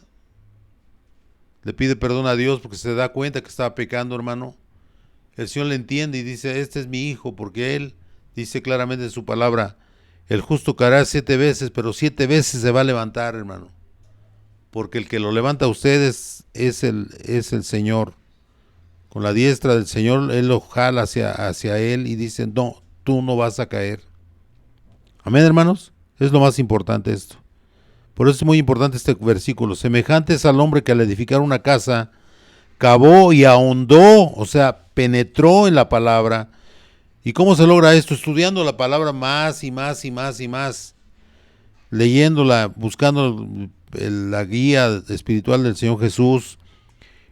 le pide perdón a Dios porque se da cuenta que estaba pecando, hermano. El Señor le entiende y dice, este es mi hijo, porque Él dice claramente en su palabra, el justo caerá 7 veces, pero 7 veces se va a levantar, hermano. Porque el que lo levanta a ustedes es el Señor. Con la diestra del Señor, Él lo jala hacia Él y dice, no, tú no vas a caer. Amén, hermanos. Es lo más importante esto. Por eso es muy importante este versículo. Semejantes al hombre que al edificar una casa, cavó y ahondó, o sea, penetró en la palabra. ¿Y cómo se logra esto? Estudiando la palabra más y más y más y más. Leyéndola, buscando la guía espiritual del Señor Jesús.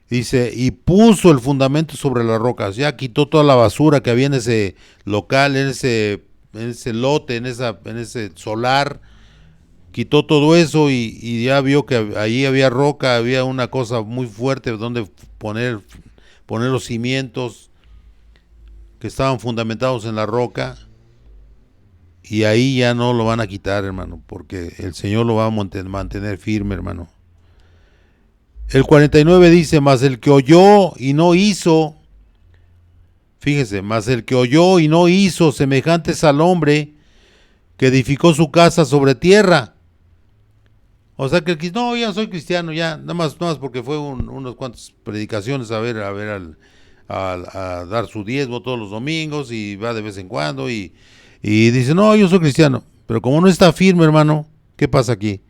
Dice, y puso el fundamento sobre las rocas. Ya quitó toda la basura que había en ese local, en ese lote, en ese solar. Quitó todo eso y ya vio que ahí había roca, había una cosa muy fuerte donde poner los cimientos que estaban fundamentados en la roca. Y ahí ya no lo van a quitar, hermano, porque el Señor lo va a mantener firme, hermano. El 49 dice, mas el que oyó y no hizo, fíjese, mas el que oyó y no hizo semejantes al hombre que edificó su casa sobre tierra. O sea que el no, ya soy cristiano, ya, nada más porque fue unas cuantas predicaciones a dar su diezmo todos los domingos y va de vez en cuando y dice, no, yo soy cristiano. Pero como no está firme, hermano, ¿qué pasa aquí?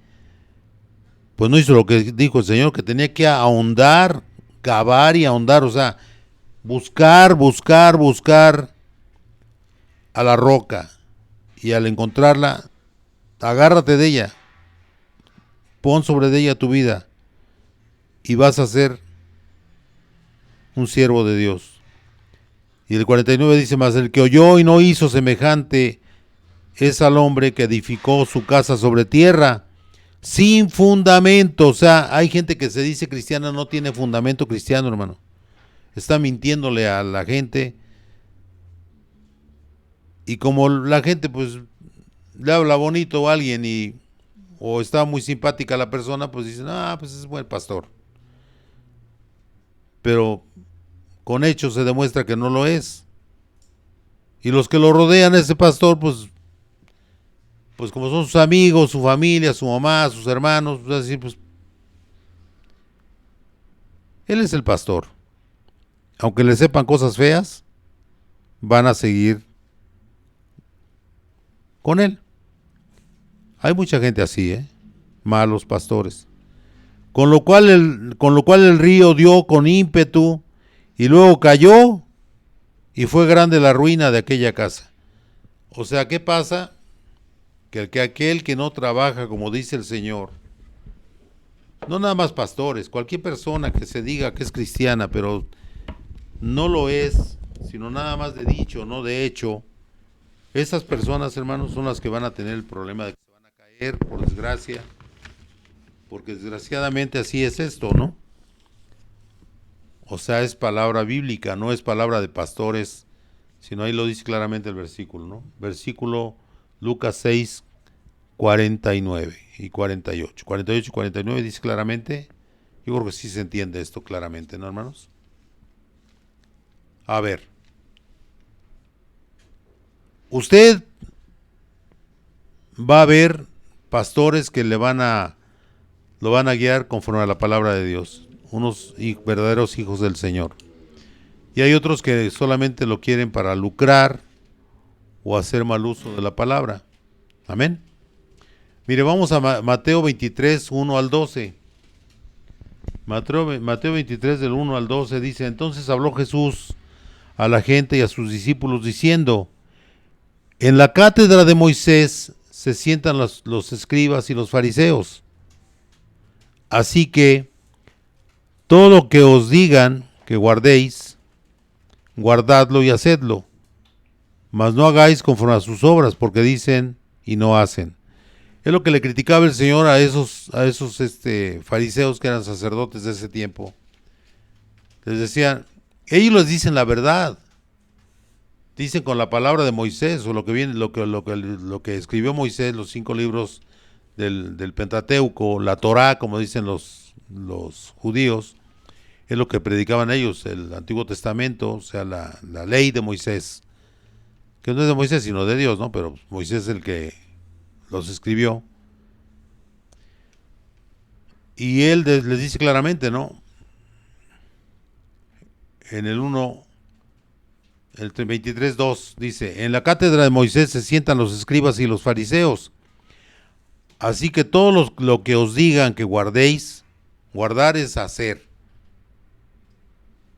Pues no hizo lo que dijo el Señor, que tenía que ahondar, cavar y ahondar, o sea, buscar a la roca. Y al encontrarla, agárrate de ella, pon sobre de ella tu vida y vas a ser un siervo de Dios. Y el 49 dice, mas el que oyó y no hizo semejante es al hombre que edificó su casa sobre tierra, sin fundamento. O sea, hay gente que se dice cristiana, no tiene fundamento cristiano, hermano. Está mintiéndole a la gente. Y como la gente, pues, le habla bonito a alguien o está muy simpática la persona, pues dicen, pues es buen pastor. Pero con hechos se demuestra que no lo es. Y los que lo rodean a ese pastor, pues como son sus amigos, su familia, su mamá, sus hermanos, pues así, pues él es el pastor. Aunque le sepan cosas feas, van a seguir con él. Hay mucha gente así, malos pastores. Con lo cual el río dio con ímpetu y luego cayó y fue grande la ruina de aquella casa. O sea, ¿qué pasa? que aquel que no trabaja como dice el Señor, no nada más pastores, cualquier persona que se diga que es cristiana, pero no lo es, sino nada más de dicho, no de hecho, esas personas, hermanos, son las que van a tener el problema de que se van a caer, por desgracia, porque desgraciadamente así es esto, ¿no? O sea, es palabra bíblica, no es palabra de pastores, sino ahí lo dice claramente el versículo, ¿no? Versículo Lucas 6, 49 y 48. 48 y 49 dice claramente, yo creo que sí se entiende esto claramente, ¿no, hermanos? A ver, usted va a ver pastores que lo van a guiar conforme a la palabra de Dios, unos verdaderos hijos del Señor. Y hay otros que solamente lo quieren para lucrar o hacer mal uso de la palabra. Amén. Mire, vamos a Mateo 23, 1 al 12. Mateo 23 del 1 al 12 dice, entonces habló Jesús a la gente y a sus discípulos diciendo, en la cátedra de Moisés se sientan los escribas y los fariseos. Así que todo lo que os digan que guardéis, guardadlo y hacedlo, mas no hagáis conforme a sus obras, porque dicen y no hacen. Es lo que le criticaba el Señor a esos fariseos que eran sacerdotes de ese tiempo. Les decían, ellos les dicen la verdad, dicen con la palabra de Moisés, o lo que viene, lo que escribió Moisés, los 5 libros del Pentateuco, la Torá, como dicen los judíos, es lo que predicaban ellos, el Antiguo Testamento, o sea, la ley de Moisés, que no es de Moisés, sino de Dios, ¿no? Pero Moisés es el que los escribió. Y él les dice claramente, ¿no? En el 1, el 23:2 dice, en la cátedra de Moisés se sientan los escribas y los fariseos. Así que todo lo que os digan que guardéis, guardar es hacer.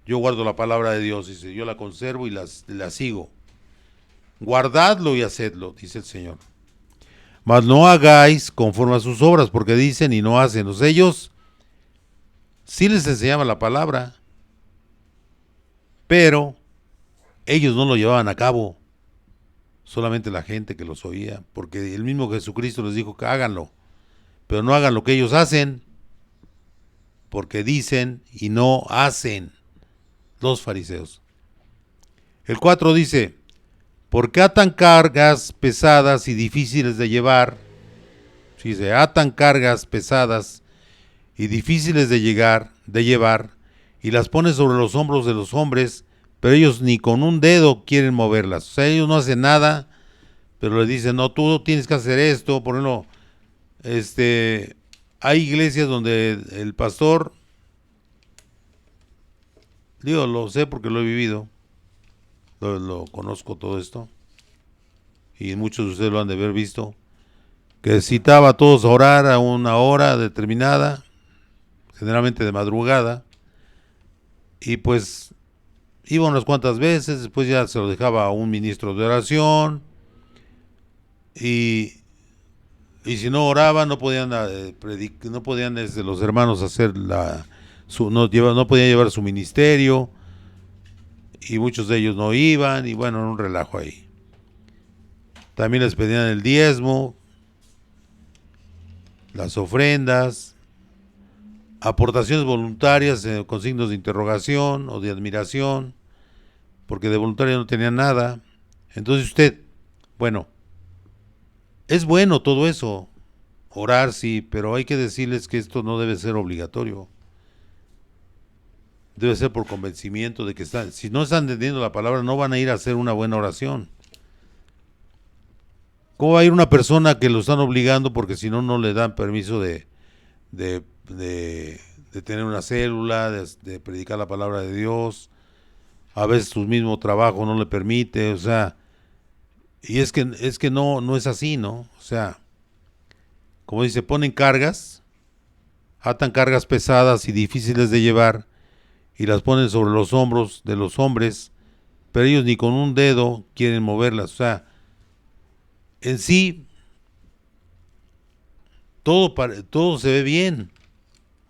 Yo guardo la palabra de Dios, dice, yo la conservo y la sigo. Guardadlo y hacedlo, dice el Señor. Mas no hagáis conforme a sus obras, porque dicen y no hacen. O sea, ellos sí les enseñaban la palabra, pero ellos no lo llevaban a cabo. Solamente la gente que los oía, porque el mismo Jesucristo les dijo que háganlo, pero no hagan lo que ellos hacen, porque dicen y no hacen los fariseos. El 4 dice, ¿por qué atan cargas pesadas y difíciles de llevar? Si se atan cargas pesadas y difíciles de llevar, y las ponen sobre los hombros de los hombres, pero ellos ni con un dedo quieren moverlas. O sea, ellos no hacen nada, pero les dicen, no, tú tienes que hacer esto. Por ejemplo, hay iglesias donde el pastor, digo, lo sé porque lo he vivido, lo conozco todo esto, y muchos de ustedes lo han de haber visto, que citaba a todos a orar a una hora determinada, generalmente de madrugada, y pues iba unas cuantas veces, después ya se lo dejaba a un ministro de oración, y si no oraban no podían no podían los hermanos hacer no podían llevar su ministerio, y muchos de ellos no iban, y bueno, era un relajo ahí. También les pedían el diezmo, las ofrendas, aportaciones voluntarias con signos de interrogación o de admiración, porque de voluntario no tenían nada. Entonces usted, bueno, es bueno todo eso, orar sí, pero hay que decirles que esto no debe ser obligatorio. Debe ser por convencimiento de que si no están entendiendo la palabra, no van a ir a hacer una buena oración. ¿Cómo va a ir una persona que lo están obligando porque si no, no le dan permiso de tener una célula, de predicar la palabra de Dios? A veces su mismo trabajo no le permite, o sea, y es que no es así, ¿no? O sea, como dice, ponen cargas, atan cargas pesadas y difíciles de llevar, y las ponen sobre los hombros de los hombres, pero ellos ni con un dedo quieren moverlas. O sea, en sí, todo se ve bien.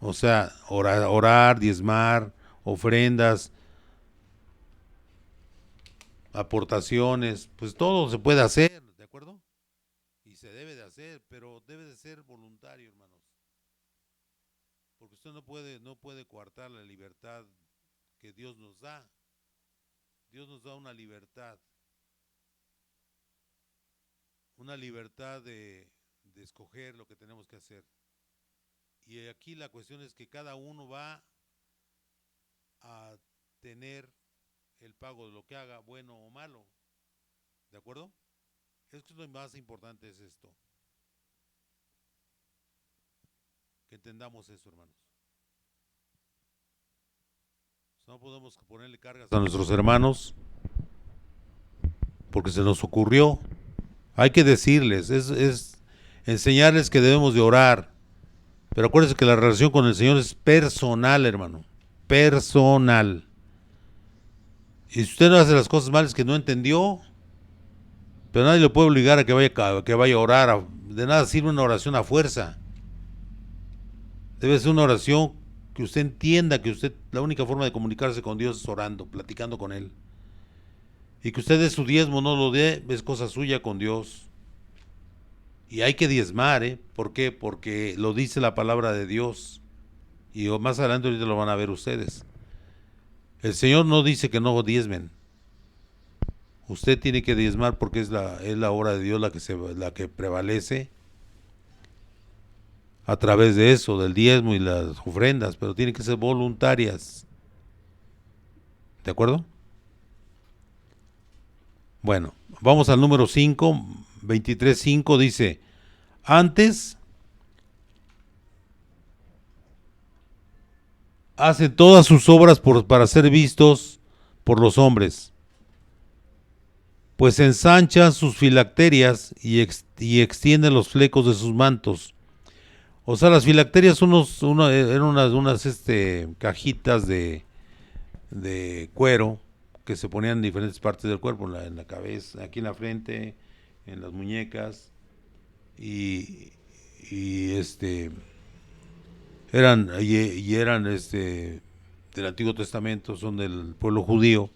O sea, orar, diezmar, ofrendas, aportaciones, pues todo se puede hacer, ¿de acuerdo? Y se debe de hacer, pero debe de ser voluntario, hermanos. Porque usted no puede coartar la libertad que Dios nos da. Dios nos da una libertad de escoger lo que tenemos que hacer. Y aquí la cuestión es que cada uno va a tener el pago de lo que haga, bueno o malo. ¿De acuerdo? Es que lo más importante es esto. Que entendamos eso, hermanos. No podemos ponerle cargas a nuestros hermanos porque se nos ocurrió. Hay que decirles, es enseñarles que debemos de orar. Pero acuérdense que la relación con el Señor es personal, hermano. Personal. Y si usted no hace las cosas mal es que no entendió. Pero nadie le puede obligar a que vaya a orar. De nada sirve una oración a fuerza. Debe ser una oración que usted entienda que la única forma de comunicarse con Dios es orando, platicando con Él. Y que usted dé su diezmo, no lo dé, es cosa suya con Dios. Y hay que diezmar, ¿eh? ¿Por qué? Porque lo dice la palabra de Dios. Y más adelante ahorita lo van a ver ustedes. El Señor no dice que no diezmen. Usted tiene que diezmar porque es la obra de Dios la que prevalece a través de eso, del diezmo y las ofrendas, pero tienen que ser voluntarias. ¿De acuerdo? Bueno, vamos al número 5, 23:5 dice, antes hace todas sus obras para ser vistos por los hombres, pues ensancha sus filacterias y extiende los flecos de sus mantos. O sea, las filacterias eran unas cajitas de cuero que se ponían en diferentes partes del cuerpo, en la cabeza, aquí en la frente, en las muñecas, y eran del Antiguo Testamento, son del pueblo judío,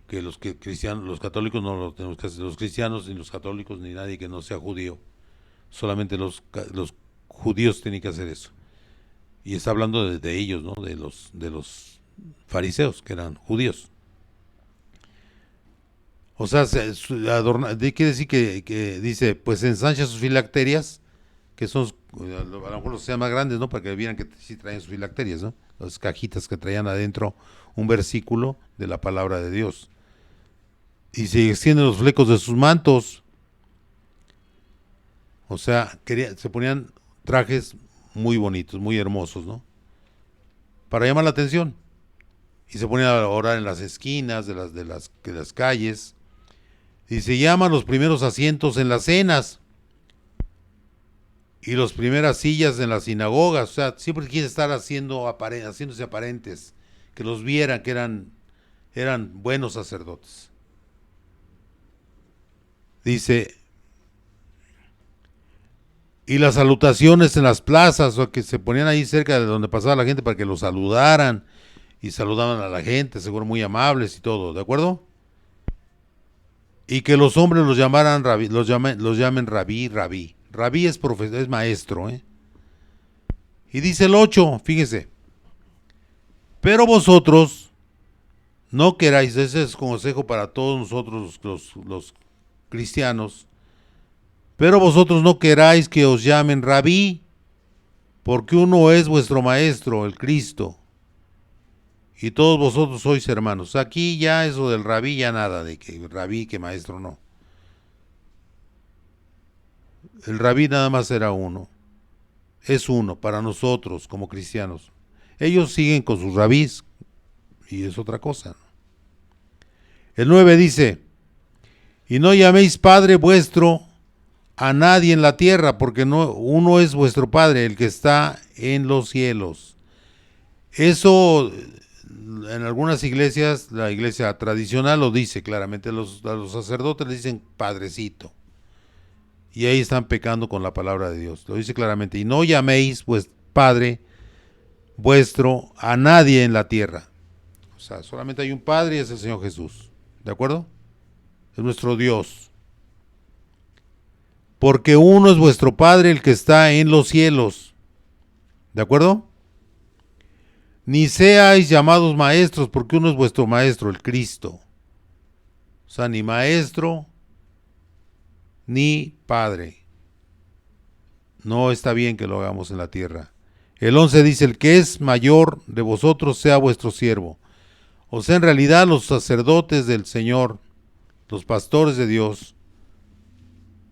que los católicos no lo tenemos que hacer, los cristianos ni los católicos ni nadie que no sea judío, solamente los judíos tienen que hacer eso. Y está hablando de ellos, ¿no? De los fariseos, que eran judíos. O sea, quiere decir que dice, pues ensancha sus filacterias, que son, a lo mejor los sean más grandes, ¿no? Para que vieran que sí traen sus filacterias, ¿no? Las cajitas que traían adentro un versículo de la palabra de Dios. Y se extienden los flecos de sus mantos. O sea, se ponían trajes muy bonitos, muy hermosos, ¿no? Para llamar la atención. Y se ponían a orar en las esquinas de las calles. Y se llaman los primeros asientos en las cenas. Y las primeras sillas en las sinagogas. O sea, siempre quiere estar haciéndose aparentes. Que los vieran que eran buenos sacerdotes. Dice, y las salutaciones en las plazas, o que se ponían ahí cerca de donde pasaba la gente para que los saludaran, y saludaban a la gente, seguro muy amables y todo, ¿de acuerdo? Y que los hombres los llamaran rabí, los llamen rabí, rabí. Rabí es maestro, ¿eh? Y dice el 8, fíjese, pero vosotros no queráis, ese es consejo para todos nosotros los cristianos, pero vosotros no queráis que os llamen rabí, porque uno es vuestro maestro, el Cristo, y todos vosotros sois hermanos. Aquí ya eso del rabí, ya nada, de que rabí, que maestro, no. El rabí nada más era uno. Es uno para nosotros como cristianos. Ellos siguen con sus rabís y es otra cosa. El 9 dice, y no llaméis Padre vuestro a nadie en la tierra, porque uno es vuestro Padre, el que está en los cielos. Eso en algunas iglesias, la iglesia tradicional lo dice claramente, a los sacerdotes les dicen Padrecito. Y ahí están pecando con la palabra de Dios. Lo dice claramente. Y no llaméis, pues, Padre vuestro a nadie en la tierra. O sea, solamente hay un Padre y es el Señor Jesús. ¿De acuerdo? Es nuestro Dios. Porque uno es vuestro Padre, el que está en los cielos. ¿De acuerdo? Ni seáis llamados maestros, porque uno es vuestro maestro, el Cristo. O sea, ni maestro, ni padre. No está bien que lo hagamos en la tierra. El 11 dice, el que es mayor de vosotros sea vuestro siervo. O sea, en realidad los sacerdotes del Señor, los pastores de Dios,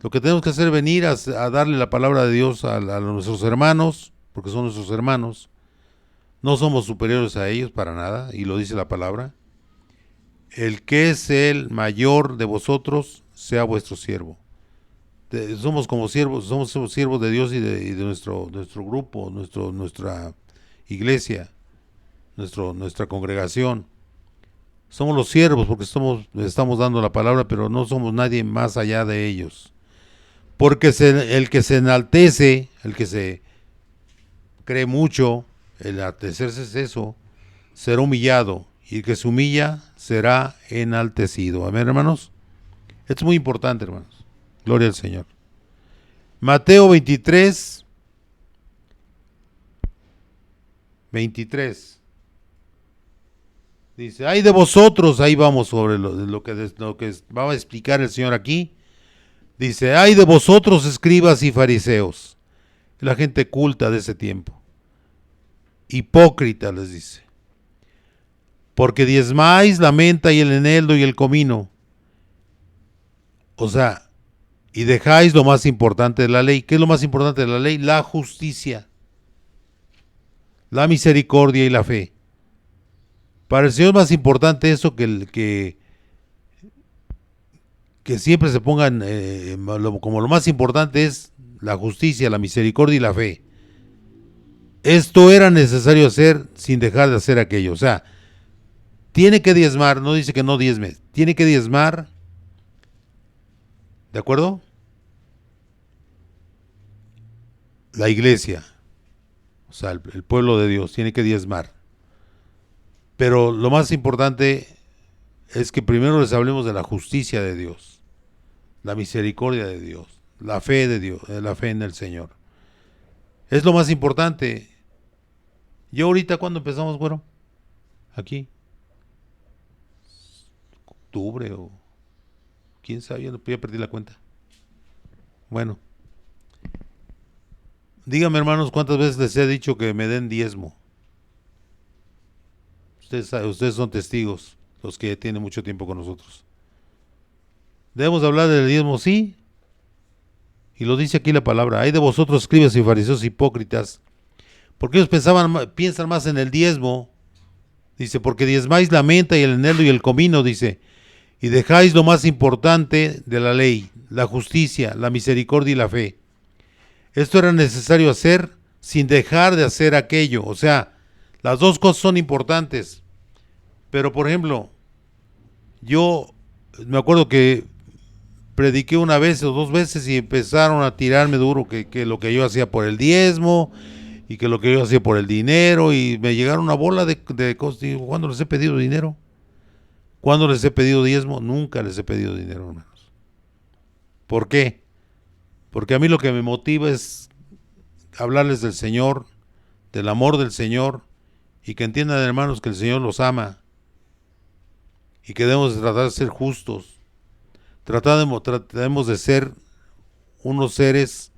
lo que tenemos que hacer es venir a darle la palabra de Dios a nuestros hermanos, porque son nuestros hermanos. No somos superiores a ellos para nada, y lo dice la palabra. El que es el mayor de vosotros sea vuestro siervo. Somos como siervos, somos siervos de Dios y de nuestro grupo, nuestra iglesia, nuestra congregación. Somos los siervos porque estamos dando la palabra, pero no somos nadie más allá de ellos. Porque el que se enaltece, el que se cree mucho, el enaltecerse es eso, será humillado. Y el que se humilla será enaltecido. Amén, hermanos. Esto es muy importante, hermanos. Gloria al Señor. Mateo 23, 23. Dice, ay de vosotros, ahí vamos sobre lo que va a explicar el Señor aquí. Dice, ay de vosotros, escribas y fariseos, la gente culta de ese tiempo. Hipócrita, les dice. Porque diezmáis la menta y el eneldo y el comino. O sea, y dejáis lo más importante de la ley. ¿Qué es lo más importante de la ley? La justicia, la misericordia y la fe. Para el Señor es más importante eso que siempre se pongan como lo más importante es la justicia, la misericordia y la fe. Esto era necesario hacer sin dejar de hacer aquello. O sea, tiene que diezmar, no dice que no diezme, tiene que diezmar, ¿de acuerdo? La iglesia, o sea, el pueblo de Dios tiene que diezmar. Pero lo más importante es que primero les hablemos de la justicia de Dios, la misericordia de Dios, la fe de Dios, la fe en el Señor. Es lo más importante. Yo ahorita, ¿cuándo empezamos, güero? Aquí. Octubre o quién sabe, ya perdí la cuenta. Bueno, díganme, hermanos, cuántas veces les he dicho que me den diezmo. Ustedes son testigos, los que tienen mucho tiempo con nosotros. Debemos hablar del diezmo, sí. Y lo dice aquí la palabra. Hay de vosotros, escribas y fariseos hipócritas, porque ellos piensan más en el diezmo. Dice, porque diezmáis la menta y el eneldo y el comino, dice, y dejáis lo más importante de la ley, la justicia, la misericordia y la fe. Esto era necesario hacer sin dejar de hacer aquello. O sea, las dos cosas son importantes. Pero, por ejemplo, yo me acuerdo que prediqué una vez o dos veces y empezaron a tirarme duro que lo que yo hacía por el diezmo y que lo que yo hacía por el dinero, y me llegaron una bola de cosas. Digo, ¿cuándo les he pedido dinero? ¿Cuándo les he pedido diezmo? Nunca les he pedido dinero, hermanos. ¿Por qué? Porque a mí lo que me motiva es hablarles del Señor, del amor del Señor, y que entiendan, hermanos, que el Señor los ama y que debemos tratar de ser justos. Tratemos de ser unos seres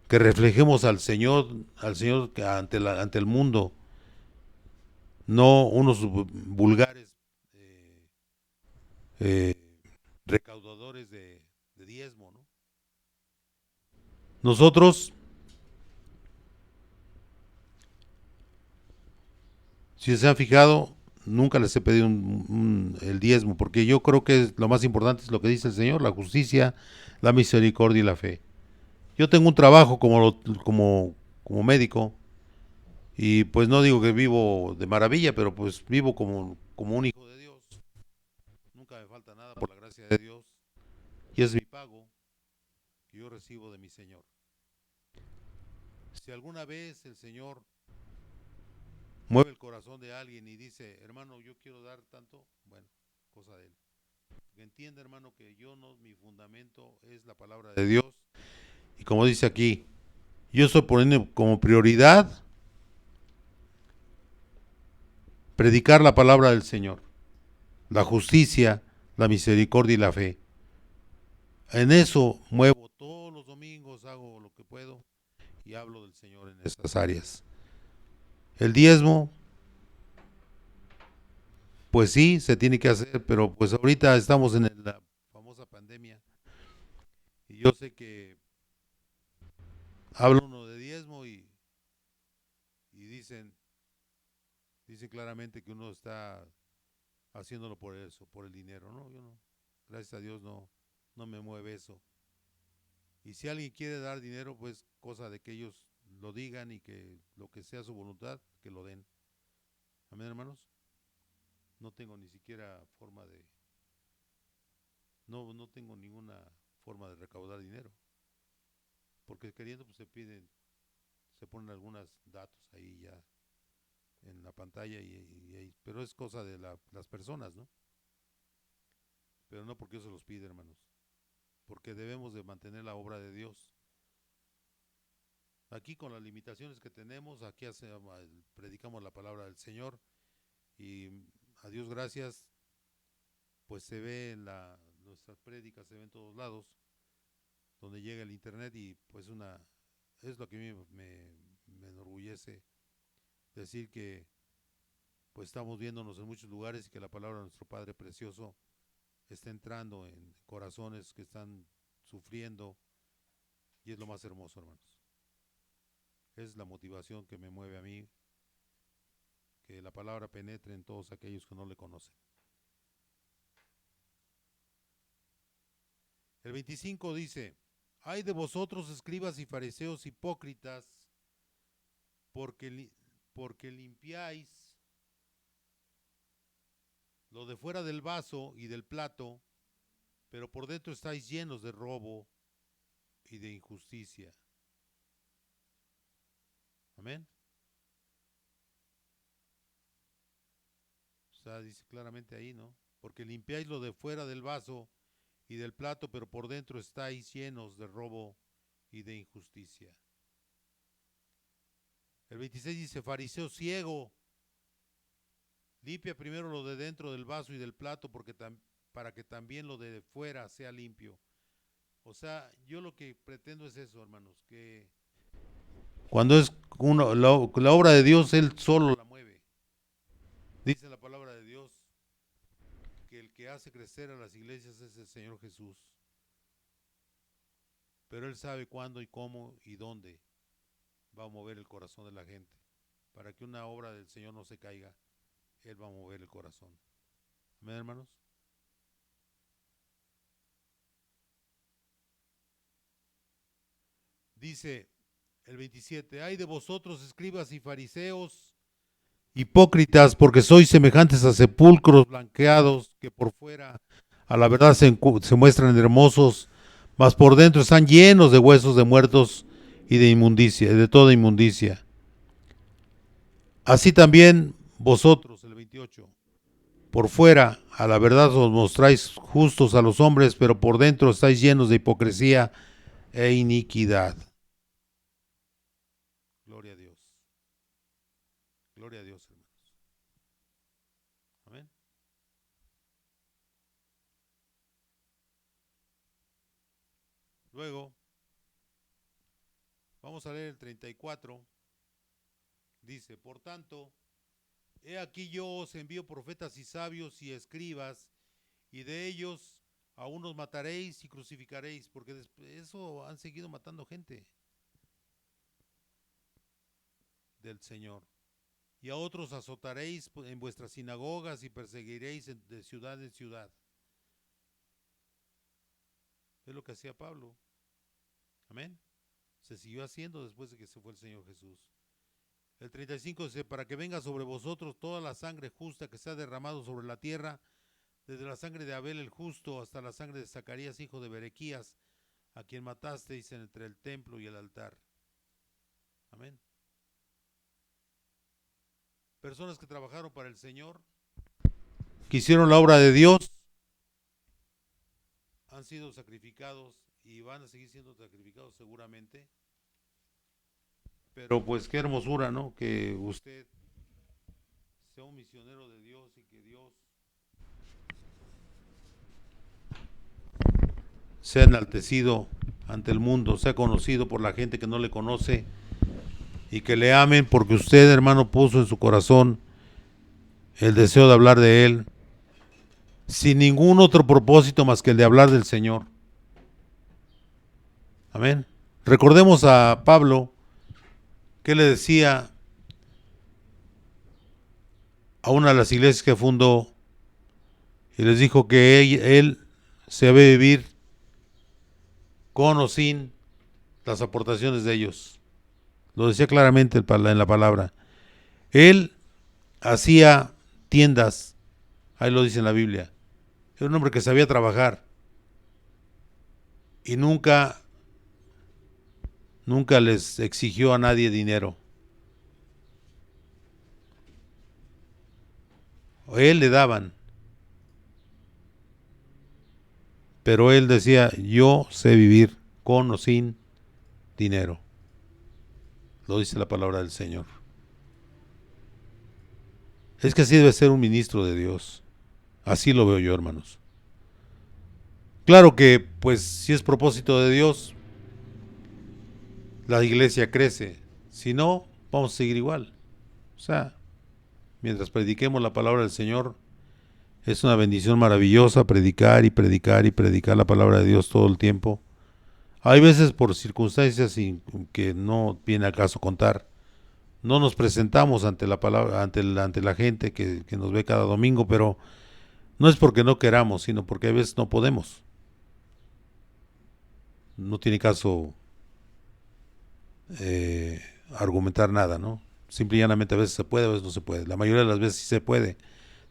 que reflejemos al Señor ante el mundo, no unos vulgares eh, recaudadores de diezmo, ¿no? Nosotros, si se han fijado, nunca les he pedido el diezmo, porque yo creo que lo más importante es lo que dice el Señor, la justicia, la misericordia y la fe. Yo tengo un trabajo como médico, y pues no digo que vivo de maravilla, pero pues vivo como un hijo de Dios. Nunca me falta nada por la gracia de Dios, y es mi pago. que yo recibo de mi Señor. Si alguna vez el Señor mueve el corazón de alguien y dice, hermano, yo quiero dar tanto, bueno, cosa de él. Porque entiende, hermano, que yo no, mi fundamento es la palabra de Dios. Y como dice aquí, yo estoy poniendo como prioridad predicar la palabra del Señor, la justicia, la misericordia y la fe. En eso muevo todos los domingos, hago lo que puedo y hablo del Señor en estas áreas. El diezmo, pues sí, se tiene que hacer, pero pues ahorita estamos en la famosa pandemia y yo sé que habla uno de diezmo y dicen claramente que uno está haciéndolo por eso, por el dinero. No, yo no, gracias a Dios no me mueve eso. Y si alguien quiere dar dinero, pues cosa de que ellos lo digan y que lo que sea su voluntad, que lo den. Amén, hermanos. No tengo ni siquiera forma de, no tengo ninguna forma de recaudar dinero. Porque queriendo, pues se ponen algunos datos ahí ya en la pantalla pero es cosa de las personas, ¿no? Pero no porque yo se los pide, hermanos. Porque debemos de mantener la obra de Dios. Aquí con las limitaciones que tenemos, aquí predicamos la palabra del Señor y a Dios gracias, pues se ve en nuestras prédicas, se ven en todos lados, donde llega el internet y pues es lo que a mí me enorgullece decir que pues estamos viéndonos en muchos lugares y que la palabra de nuestro Padre Precioso está entrando en corazones que están sufriendo y es lo más hermoso, hermanos. Es la motivación que me mueve a mí, que la palabra penetre en todos aquellos que no le conocen. El 25 dice, ay de vosotros escribas y fariseos hipócritas, porque limpiáis lo de fuera del vaso y del plato, pero por dentro estáis llenos de robo y de injusticia. Amén. O sea, dice claramente ahí, ¿no? Porque limpiáis lo de fuera del vaso y del plato, pero por dentro estáis llenos de robo y de injusticia. El 26 dice, fariseo ciego, limpia primero lo de dentro del vaso y del plato para que también lo de fuera sea limpio. O sea, yo lo que pretendo es eso, hermanos, que cuando es la obra de Dios, Él solo la mueve. Dice la palabra de Dios que el que hace crecer a las iglesias es el Señor Jesús. Pero Él sabe cuándo y cómo y dónde va a mover el corazón de la gente. Para que una obra del Señor no se caiga, Él va a mover el corazón. ¿Amén, hermanos? Dice el 27, ay de vosotros escribas y fariseos, hipócritas, porque sois semejantes a sepulcros blanqueados que por fuera a la verdad se muestran hermosos, mas por dentro están llenos de huesos de muertos y de inmundicia, de toda inmundicia. Así también vosotros, el 28, por fuera a la verdad os mostráis justos a los hombres, pero por dentro estáis llenos de hipocresía e iniquidad. Gloria a Dios. Gloria a Dios, hermanos. Amén. Luego, vamos a leer el 34. Dice, por tanto, he aquí yo os envío profetas y sabios y escribas, y de ellos a unos mataréis y crucificaréis, porque eso han seguido matando gente del Señor. Y a otros azotaréis en vuestras sinagogas y perseguiréis de ciudad en ciudad. Es lo que hacía Pablo. Amén. Se siguió haciendo después de que se fue el Señor Jesús. El 35 dice, para que venga sobre vosotros toda la sangre justa que se ha derramado sobre la tierra, desde la sangre de Abel el justo hasta la sangre de Zacarías, hijo de Berequías, a quien matasteis entre el templo y el altar. Amén. Personas que trabajaron para el Señor, que hicieron la obra de Dios, han sido sacrificados y van a seguir siendo sacrificados seguramente. Pero pues qué hermosura, ¿no? Que usted sea un misionero de Dios y que Dios sea enaltecido ante el mundo, sea conocido por la gente que no le conoce y que le amen porque usted, hermano, puso en su corazón el deseo de hablar de Él sin ningún otro propósito más que el de hablar del Señor. Amén. Recordemos a Pablo que le decía a una de las iglesias que fundó y les dijo que él se debe vivir con o sin las aportaciones de ellos. Lo decía claramente en la palabra. Él hacía tiendas, ahí lo dice en la Biblia. Era un hombre que sabía trabajar y nunca les exigió a nadie dinero. A él le daban, pero él decía, yo sé vivir con o sin dinero. Lo dice la palabra del Señor. Es que así debe ser un ministro de Dios. Así lo veo yo, hermanos. Claro que, pues, si es propósito de Dios, la iglesia crece. Si no, vamos a seguir igual. O sea, mientras prediquemos la palabra del Señor, es una bendición maravillosa predicar y predicar y predicar la palabra de Dios todo el tiempo. Hay veces por circunstancias que no viene al caso contar, no nos presentamos ante la palabra, ante la gente que nos ve cada domingo, pero no es porque no queramos, sino porque a veces no podemos. No tiene caso argumentar nada, ¿no? Simple y llanamente a veces se puede, a veces no se puede. La mayoría de las veces sí se puede.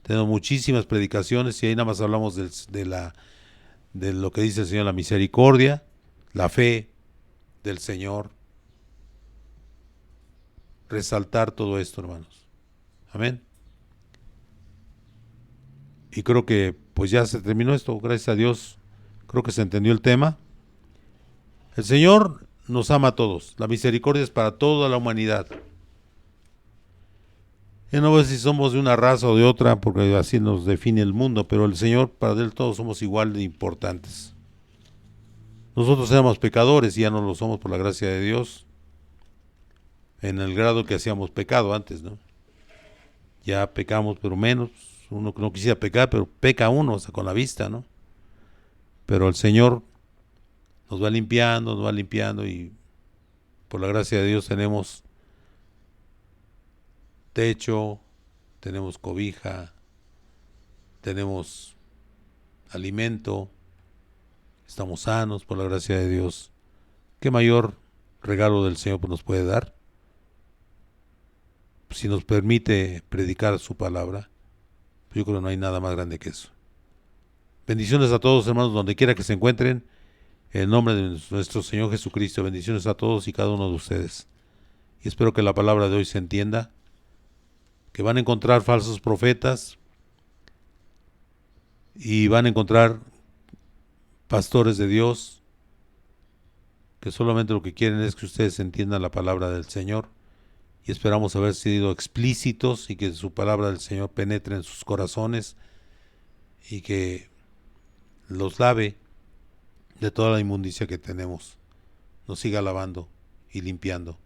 Tenemos muchísimas predicaciones y ahí nada más hablamos de lo que dice el Señor, la misericordia, la fe del Señor. Resaltar todo esto, hermanos. Amén. Y creo que pues ya se terminó esto, gracias a Dios. Creo que se entendió el tema. El Señor nos ama a todos. La misericordia es para toda la humanidad. Y no sé si somos de una raza o de otra, porque así nos define el mundo, pero el Señor, para Él todos somos igual de importantes. Nosotros éramos pecadores y ya no lo somos por la gracia de Dios, en el grado que hacíamos pecado antes, ¿no? Ya pecamos, pero menos. Uno que no quisiera pecar, pero peca uno, o sea, con la vista, ¿no? Pero el Señor nos va limpiando y por la gracia de Dios tenemos techo, tenemos cobija, tenemos alimento, estamos sanos por la gracia de Dios. ¿Qué mayor regalo del Señor nos puede dar? Si nos permite predicar su palabra, yo creo que no hay nada más grande que eso. Bendiciones a todos, hermanos, donde quiera que se encuentren, en el nombre de nuestro Señor Jesucristo. Bendiciones a todos y cada uno de ustedes. Y espero que la palabra de hoy se entienda, que van a encontrar falsos profetas y van a encontrar pastores de Dios que solamente lo que quieren es que ustedes entiendan la palabra del Señor, y esperamos haber sido explícitos y que su palabra del Señor penetre en sus corazones y que los lave de toda la inmundicia que tenemos, nos siga lavando y limpiando,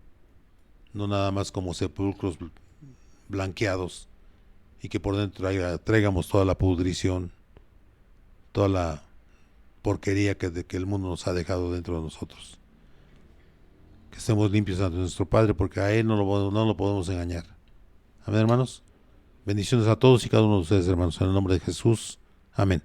no nada más como sepulcros blanqueados, y que por dentro traigamos toda la pudrición, toda la porquería que el mundo nos ha dejado dentro de nosotros. Que estemos limpios ante nuestro Padre, porque a Él no lo podemos engañar. Amén, hermanos. Bendiciones a todos y cada uno de ustedes, hermanos, en el nombre de Jesús. Amén.